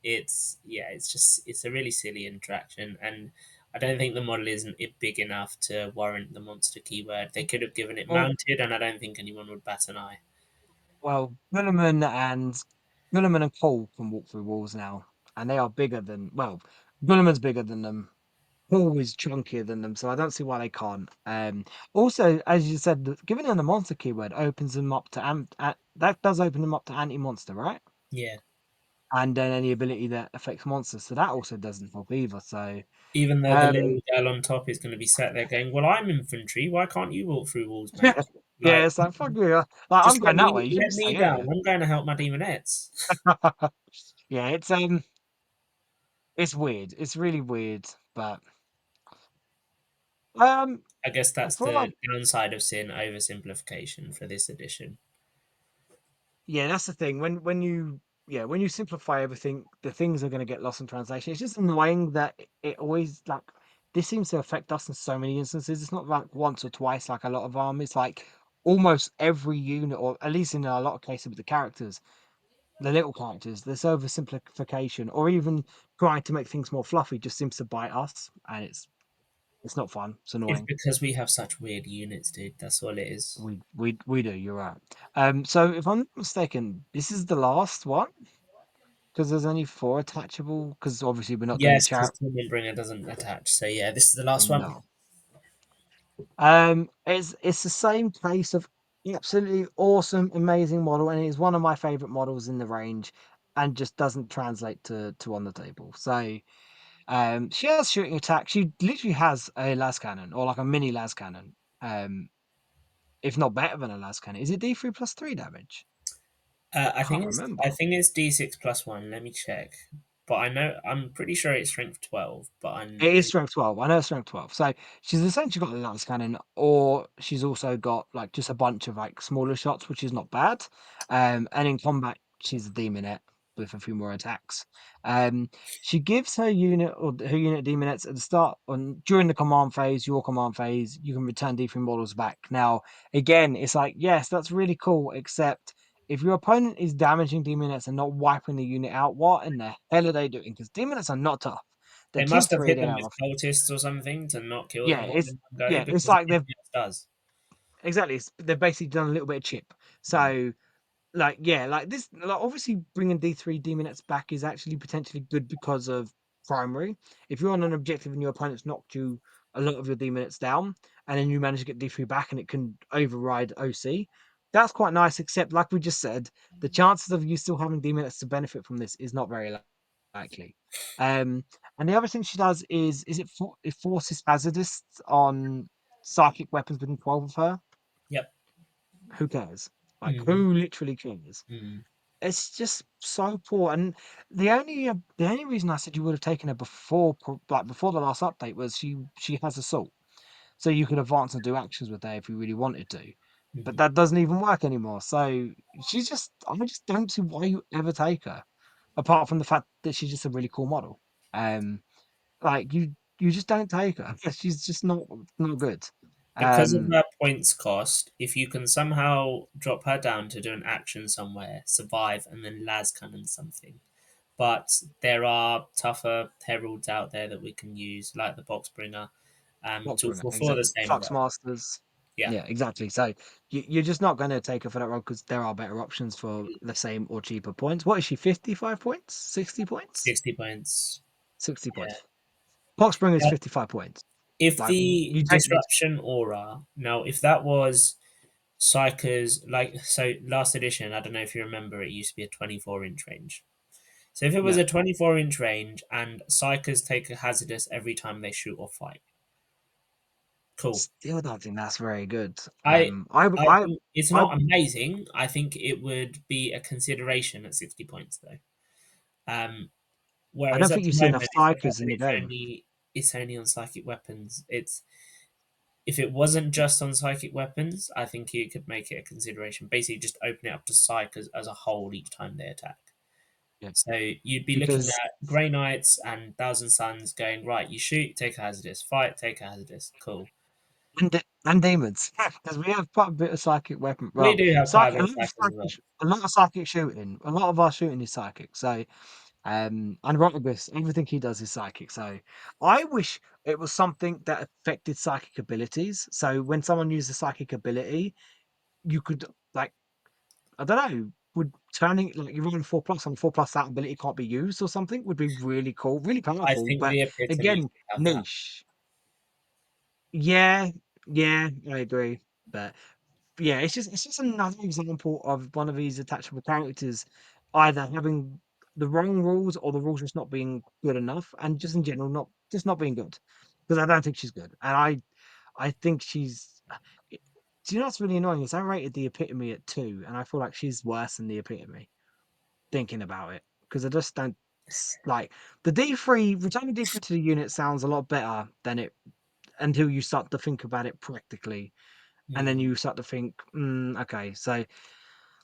it's a really silly interaction, and I don't think the model isn't it big enough to warrant the monster keyword. They could have given it Well, mounted, and I don't think anyone would bat an eye. well, Gulliman and Paul can walk through walls now, and they are bigger than Gulliman's bigger than them. Paul is chunkier than them, so I don't see why they can't. Also, as you said, giving them the monster keyword opens them up to that does open them up to anti-monster, right? Yeah. And then any ability that affects monsters, so that also doesn't help either. So, Even though the um, little girl on top is going to be sat there going, "Well, I'm infantry. Why can't you walk through walls, mate?" yeah, Like, it's like fuck you. Like I'm just going that way. You let should me stay down. here. I'm going to help my demonettes. Yeah, it's weird. It's really weird, but um, I guess that's for the like downside of seeing oversimplification for this edition. yeah, that's the thing. When you simplify everything, the things are going to get lost in translation. It's just annoying that it always like this seems to affect us in so many instances. It's not like once or twice like a lot of armies. Like almost every unit, or at least in a lot of cases with the characters, the little characters, this oversimplification, or even trying to make things more fluffy, just seems to bite us, and it's not fun. It's It's annoying. because we have such weird units, dude. That's all it is. We do. You're right. So if I'm not mistaken, this is the last one. Because there's only 4 attachable. Because obviously we're not doing the Yes, because chart. Bringer doesn't attach. So yeah, this is the last one. No. It's the same case of absolutely awesome, amazing model, and it's one of my favorite models in the range, and just doesn't translate to on the table. So, she has shooting attack. She literally has a las cannon or like a mini las cannon. Um, if not better than a las cannon. Is it D3 plus 3 damage? I Can't think remember. it's D6 +1. Let me check. But I'm pretty sure it's strength 12. But I'm It is strength 12. I know it's strength 12. So she's essentially got a lance cannon, or she's also got like just a bunch of like smaller shots, which is not bad. And in combat, she's a demonette with a few more attacks. Um, she gives her unit demonettes at the start on during the command phase, your command phase, you can return D3 models back. Now, again, it's like, yes, that's really cool, except if your opponent is damaging demonettes and not wiping the unit out, what in the hell are they doing? Because demonettes are not tough. They're They tier must have 3, hit they them have with a cultists or something to not kill yeah, them all it's in one go yeah, it's because like it they've does. exactly they've basically done a little bit of chip. Mm. So like yeah, like this like obviously bringing D3 Demonettes back is actually potentially good because of primary. If you're on an objective and your opponent's knocked you a lot of your Demonettes down, and then you manage to get D3 back and it can override OC, that's quite nice, except like we just said, the chances of you still having Demonettes to benefit from this is not very likely. Um, and the other thing she does it forces Spazadists on psychic weapons within 12 of her. Yep. Who cares? Like, Mm. who literally cares? Mm. It's just so poor. And the only reason I said you would have taken her before the last update was she has assault, so you could advance and do actions with her if you really wanted to. But Mhm. that doesn't even work anymore. So I just don't see why you ever take her, apart from the fact that she's just a really cool model. Um, like you just don't take her. She's just not good. Because of Um, her points cost, if you can somehow drop her down to do an action somewhere, survive, and then las cannon something. But there are tougher heralds out there that we can use, like the Boxbringer, to Poxbringer, fulfill the exactly. same role. Fluxmasters. Yeah, Yeah, exactly. So you're just not going to take her for that role because there are better options for the same or cheaper points. What is she? 55 points? 60 points? 60 points. 60 Yeah. points. Poxbringer is But 55 points. if Like the you take this. disruption aura, now if that was Psyker's, like, so last edition, I don't know if you remember, it used to be a 24-inch range. So if it was Yeah. a 24-inch range and psychers take a hazardous every time they shoot or fight, cool. Still don't think that's very good. I I, I I, think it's I, not amazing. I think it would be a consideration at 60 points though. Um, I don't whereas at think the you see enough moment, if the psychers weapon in the is game. only on psychic weapons, it's if it wasn't just on psychic weapons, I think you could make it a consideration. Basically, just open it up to psych as a whole each time they attack. Yeah. So you'd be looking Because at Grey Knights and Thousand Suns going, right, you shoot, take a hazardous, fight, take a hazardous. Cool. and demons, because we have quite a bit of psychic weapon. We Well, do have quite a psychic, bit of psychers as well. a lot of psychic shooting. A lot of our shooting is psychic. So, and Rotibus, everything he does is psychic. So, I wish it was something that affected psychic abilities. So, when someone uses a psychic ability, you could like, I don't know, would turning like you're rolling 4+ on 4+ that ability can't be used or something would be really cool, really I powerful. think But the epitome again, should have that. niche. Yeah, yeah, I agree. But yeah, it's just another example of one of these attachable characters either having the wrong rules or the rules just not being good enough, and just in general not being good. Because I don't think she's good, and I think she's. Do you know what's really annoying is I rated the epitome at 2, and I feel like she's worse than the epitome. Thinking about it, because I just don't like the D3 returning D3 to the unit sounds a lot better than it until you start to think about it practically, and then Mm, you start to think, okay, so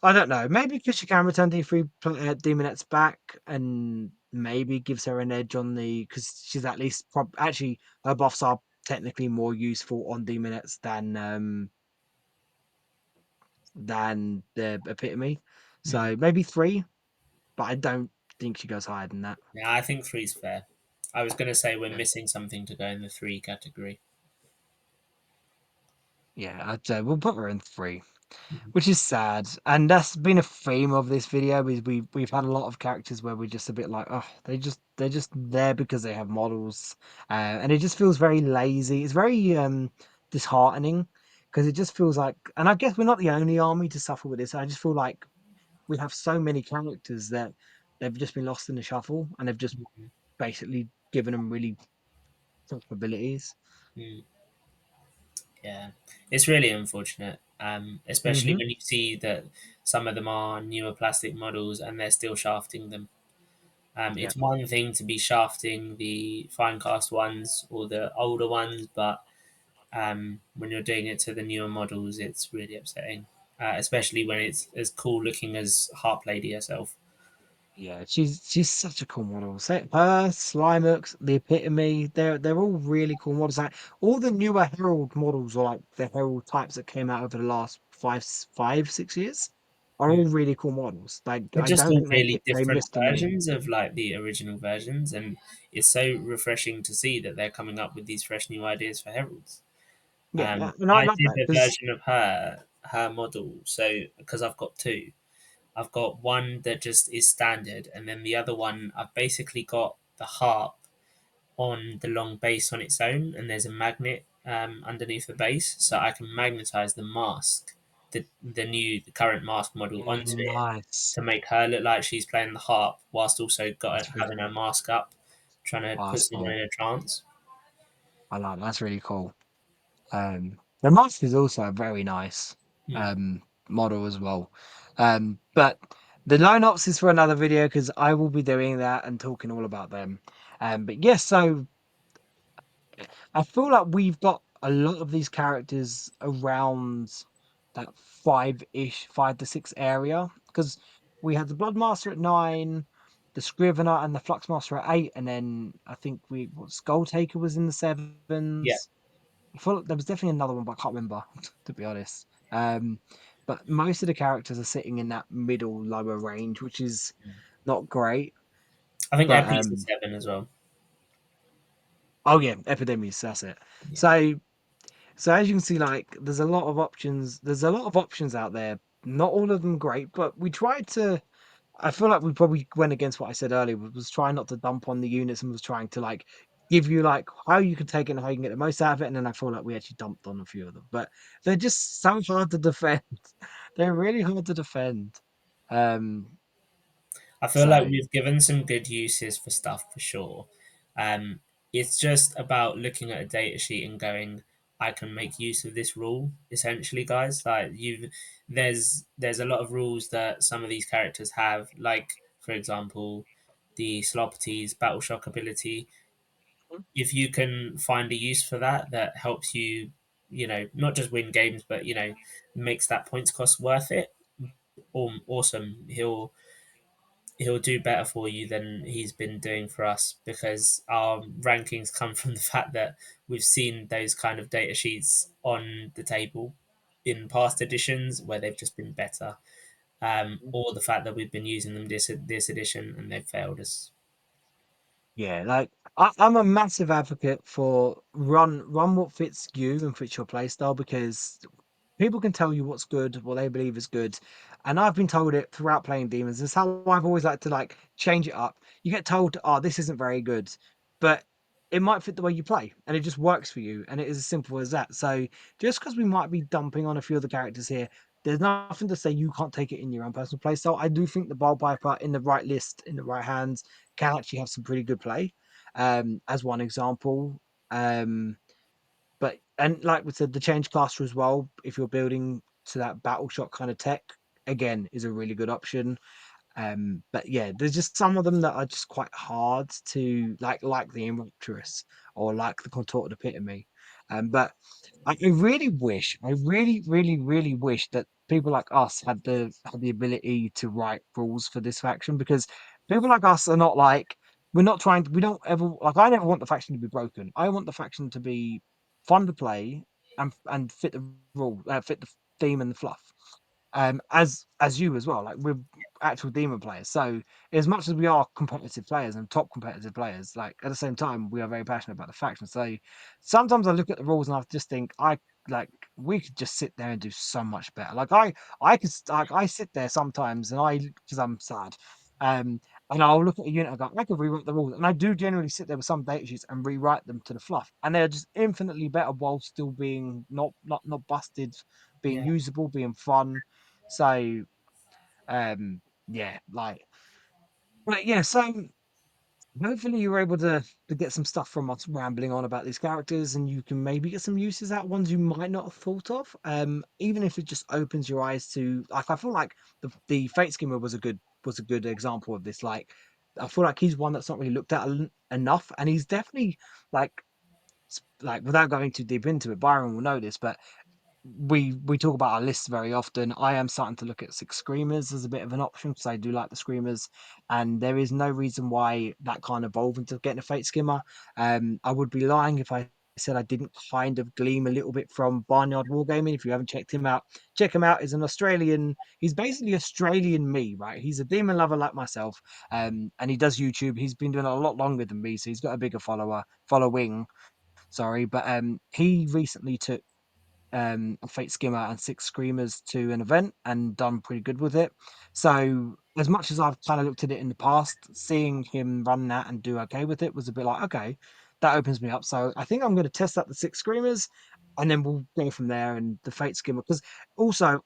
I don't know. Maybe because she can return D3 Demonettes back, and maybe gives her an edge on the because she's at least actually her buffs are technically more useful on Demonettes than the epitome. mm. So maybe 3, but I don't think she goes higher than that. Yeah, I think three's fair. I was going to say we're Yeah, missing something to go in the three category. yeah. I'd say we'll put her in 3. Mhm. Which is sad, and that's been a theme of this video. Is we've had a lot of characters where we're just a bit like, oh, they're just there because they have models, and it just feels very lazy. It's very disheartening because it just feels like, and I guess we're not the only army to suffer with this. I just feel like we have so many characters that they've just been lost in the shuffle, and they've just basically given them really tough abilities. Mm, yeah, it's really unfortunate, especially Hmm. when you see that some of them are newer plastic models and they're still shafting them. Yeah, It's one thing to be shafting the fine cast ones or the older ones, but when you're doing it to the newer models, it's really upsetting, especially when it's as cool looking as Harp Lady herself. yeah, she's such a cool model. So her, Slimux, the epitome, they're all really cool models. Like all the newer Herald models, or like the Herald types that came out over the last 6 years, are all really cool models. Like They're I just don't all think really they different missed a name. versions of like the original versions, and it's so refreshing to see that they're coming up with these fresh new ideas for heralds. Yeah, and I I love did that a because version of her model, so because I've got two, I've got one that just is standard, and then the other one I've basically got the harp on the long base on its own, and there's a magnet underneath the base, so I can magnetize the mask, the current mask model onto it nice. to make her look like she's playing the harp, whilst also got That's really having her mask up, trying to oh, put that's someone cool. in a trance. I like that's really cool. The mask is also a very nice Hmm. um model as well. But the lineups is for another video because I will be doing that and talking all about them. But yes, so I feel like we've got a lot of these characters around that 5-6 area because we had the Bloodmaster at 9, the Scrivener and the Fluxmaster at 8, and then I think Skull Taker was in the Yeah. sevens. I feel like there was definitely another one, but I can't remember to be honest. But most of the characters are sitting in that middle lower range, which is not great. I think But Epi's a seven as well. oh yeah, Epidemius, that's it. Yeah. So as you can see, like there's a lot of options. There's a lot of options out there. Not all of them great, but we tried to. I feel like we probably went against what I said earlier. Was trying not to dump on the units and was trying to like give you like how you can take it and how you can get the most out of it. And then I feel like we actually dumped on a few of them, but they're just so hard to defend. They're really hard to defend. Um, I feel like So we've given some good uses for stuff for sure. Um, it's just about looking at a data sheet and going, I can make use of this rule. Essentially, guys, like there's a lot of rules that some of these characters have, like for example, the Sloppity's Battle Shock ability. If you can find a use for that that helps you, not just win games, but makes that points cost worth it. Awesome. He'll do better for you than he's been doing for us because our rankings come from the fact that we've seen those kind of data sheets on the table in past editions where they've just been better, or the fact that we've been using them this edition and they've failed us. yeah, like I'm a massive advocate for run what fits you and fits your playstyle because people can tell you what's good, what they believe is good. And I've been told it throughout playing demons. It's how I've always liked to like change it up. You get told, oh, this isn't very good, but it might fit the way you play and it just works for you. And it is as simple as that. So just because we might be dumping on a few of the characters here, there's nothing to say you can't take it in your own personal play. So I do think the Bilepiper in the right list, in the right hands, can actually have some pretty good play. As one example. But and like we said, the change caster as well, if you're building to that battle shot kind of tech, again, is a really good option. But yeah, there's just some of them that are just quite hard to like the Enrapturous or like the Contorted Epitome. But I really wish, I really, really, really wish that people like us had the ability to write rules for this faction because people like us are not like we're not trying to, we don't ever like I never want the faction to be broken. I want the faction to be fun to play and fit the rule, fit the theme and the fluff as you as well. Like we're actual demon players. So as much as we are competitive players and top competitive players, like at the same time we are very passionate about the faction. So sometimes I look at the rules and I just think like we could just sit there and do so much better. Like I sit there sometimes and I because I'm sad. Um and I'll look at a unit and go, I could rewrite the rules. And I do generally sit there with some data sheets and rewrite them to the fluff. And they're just infinitely better while still being not busted, being Yeah, usable, being fun. So yeah, like but yeah, so hopefully you're able to get some stuff from us rambling on about these characters and you can maybe get some uses out ones you might not have thought of. Even if it just opens your eyes to like I feel like the Fate Skimmer was a good example of this. Like I feel like he's one that's not really looked at enough and he's definitely like like without going too deep into it, Byron will know this, but we talk about our lists very often. I am starting to look at six screamers as a bit of an option because I do like the screamers, and there is no reason why that can't evolve into getting a fate skimmer. I would be lying if I said I didn't kind of gleam a little bit from Barnyard Wargaming. If you haven't checked him out, check him out. He's an Australian. He's basically Australian me, right? He's a demon lover like myself, and he does YouTube. He's been doing it a lot longer than me, so he's got a bigger following. Sorry, but he recently took a Fate Skimmer and six Screamers to an event and done pretty good with it. So as much as I've kind of looked at it in the past, seeing him run that and do okay with it was a bit like, okay, that opens me up. So I think I'm going to test out the six Screamers and then we'll go from there and the Fate Skimmer. Because also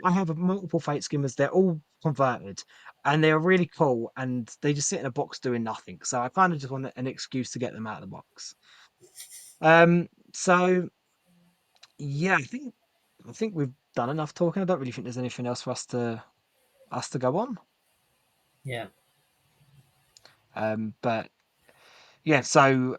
I have multiple Fate Skimmers, they're all converted and they're really cool and they just sit in a box doing nothing. So I kind of just want an excuse to get them out of the box. So yeah, I think we've done enough talking. I don't really think there's anything else for us to go on. yeah, But yeah, so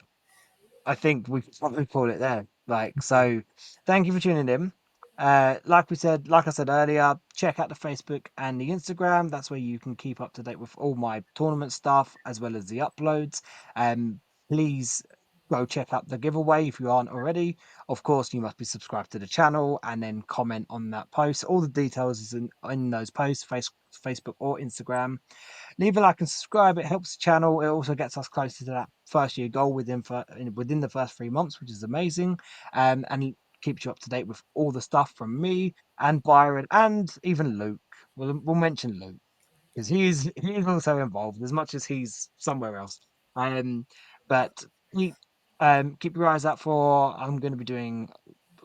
I think we can probably call it there. Like, so thank you for tuning in. Like I said earlier, check out the Facebook and the Instagram. That's where you can keep up to date with all my tournament stuff as well as the uploads. Um, please go check out the giveaway if you aren't already. Of course, you must be subscribed to the channel and then comment on that post. All the details is in those posts, Facebook or Instagram. Leave a like and subscribe. It helps the channel. It also gets us closer to that first year goal within the first 3 months, which is amazing. And keeps you up to date with all the stuff from me and Byron and even Luke. We'll mention Luke because he's also involved as much as he's somewhere else. Um, but keep keep your eyes out for. I'm going to be doing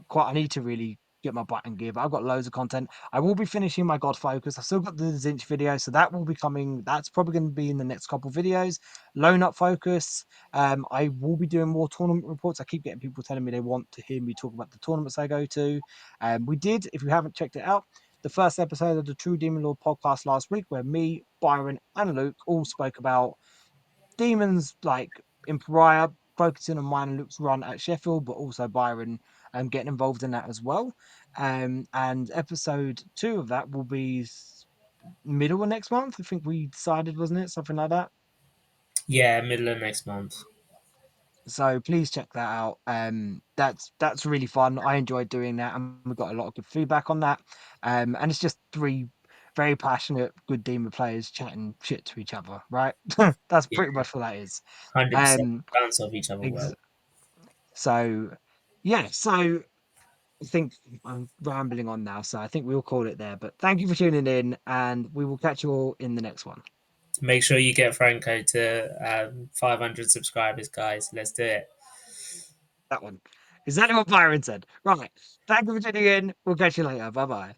quite. I need to really get my butt in gear. But I've got loads of content. I will be finishing my God Focus. I've still got the Tzeentch video, so that will be coming. That's probably going to be in the next couple of videos. Loan Up Focus. I will be doing more tournament reports. I keep getting people telling me they want to hear me talk about the tournaments I go to. We did, if you haven't checked it out, the first episode of the True Demon Lord podcast last week, where me, Byron, and Luke all spoke about demons like in Pariah, focusing on mine and Luke's run at Sheffield, but also Byron getting involved in that as well. And episode 2 of that will be middle of next month. I think we decided, wasn't it? Something like that. Yeah, middle of next month. So please check that out. That's really fun. I enjoyed doing that, and we got a lot of good feedback on that. And it's just three very passionate, good demon players chatting shit to each other, right? That's Yeah, pretty much what that is. 100% Um, bounce off each other ex- well. so yeah, so I think I'm rambling on now, so I think we'll call it there. But thank you for tuning in, and we will catch you all in the next one. Make sure you get Franco to 500 subscribers, guys. Let's do it. That one. Exactly what Byron said. Right. Thank you for tuning in. We'll catch you later. Bye bye.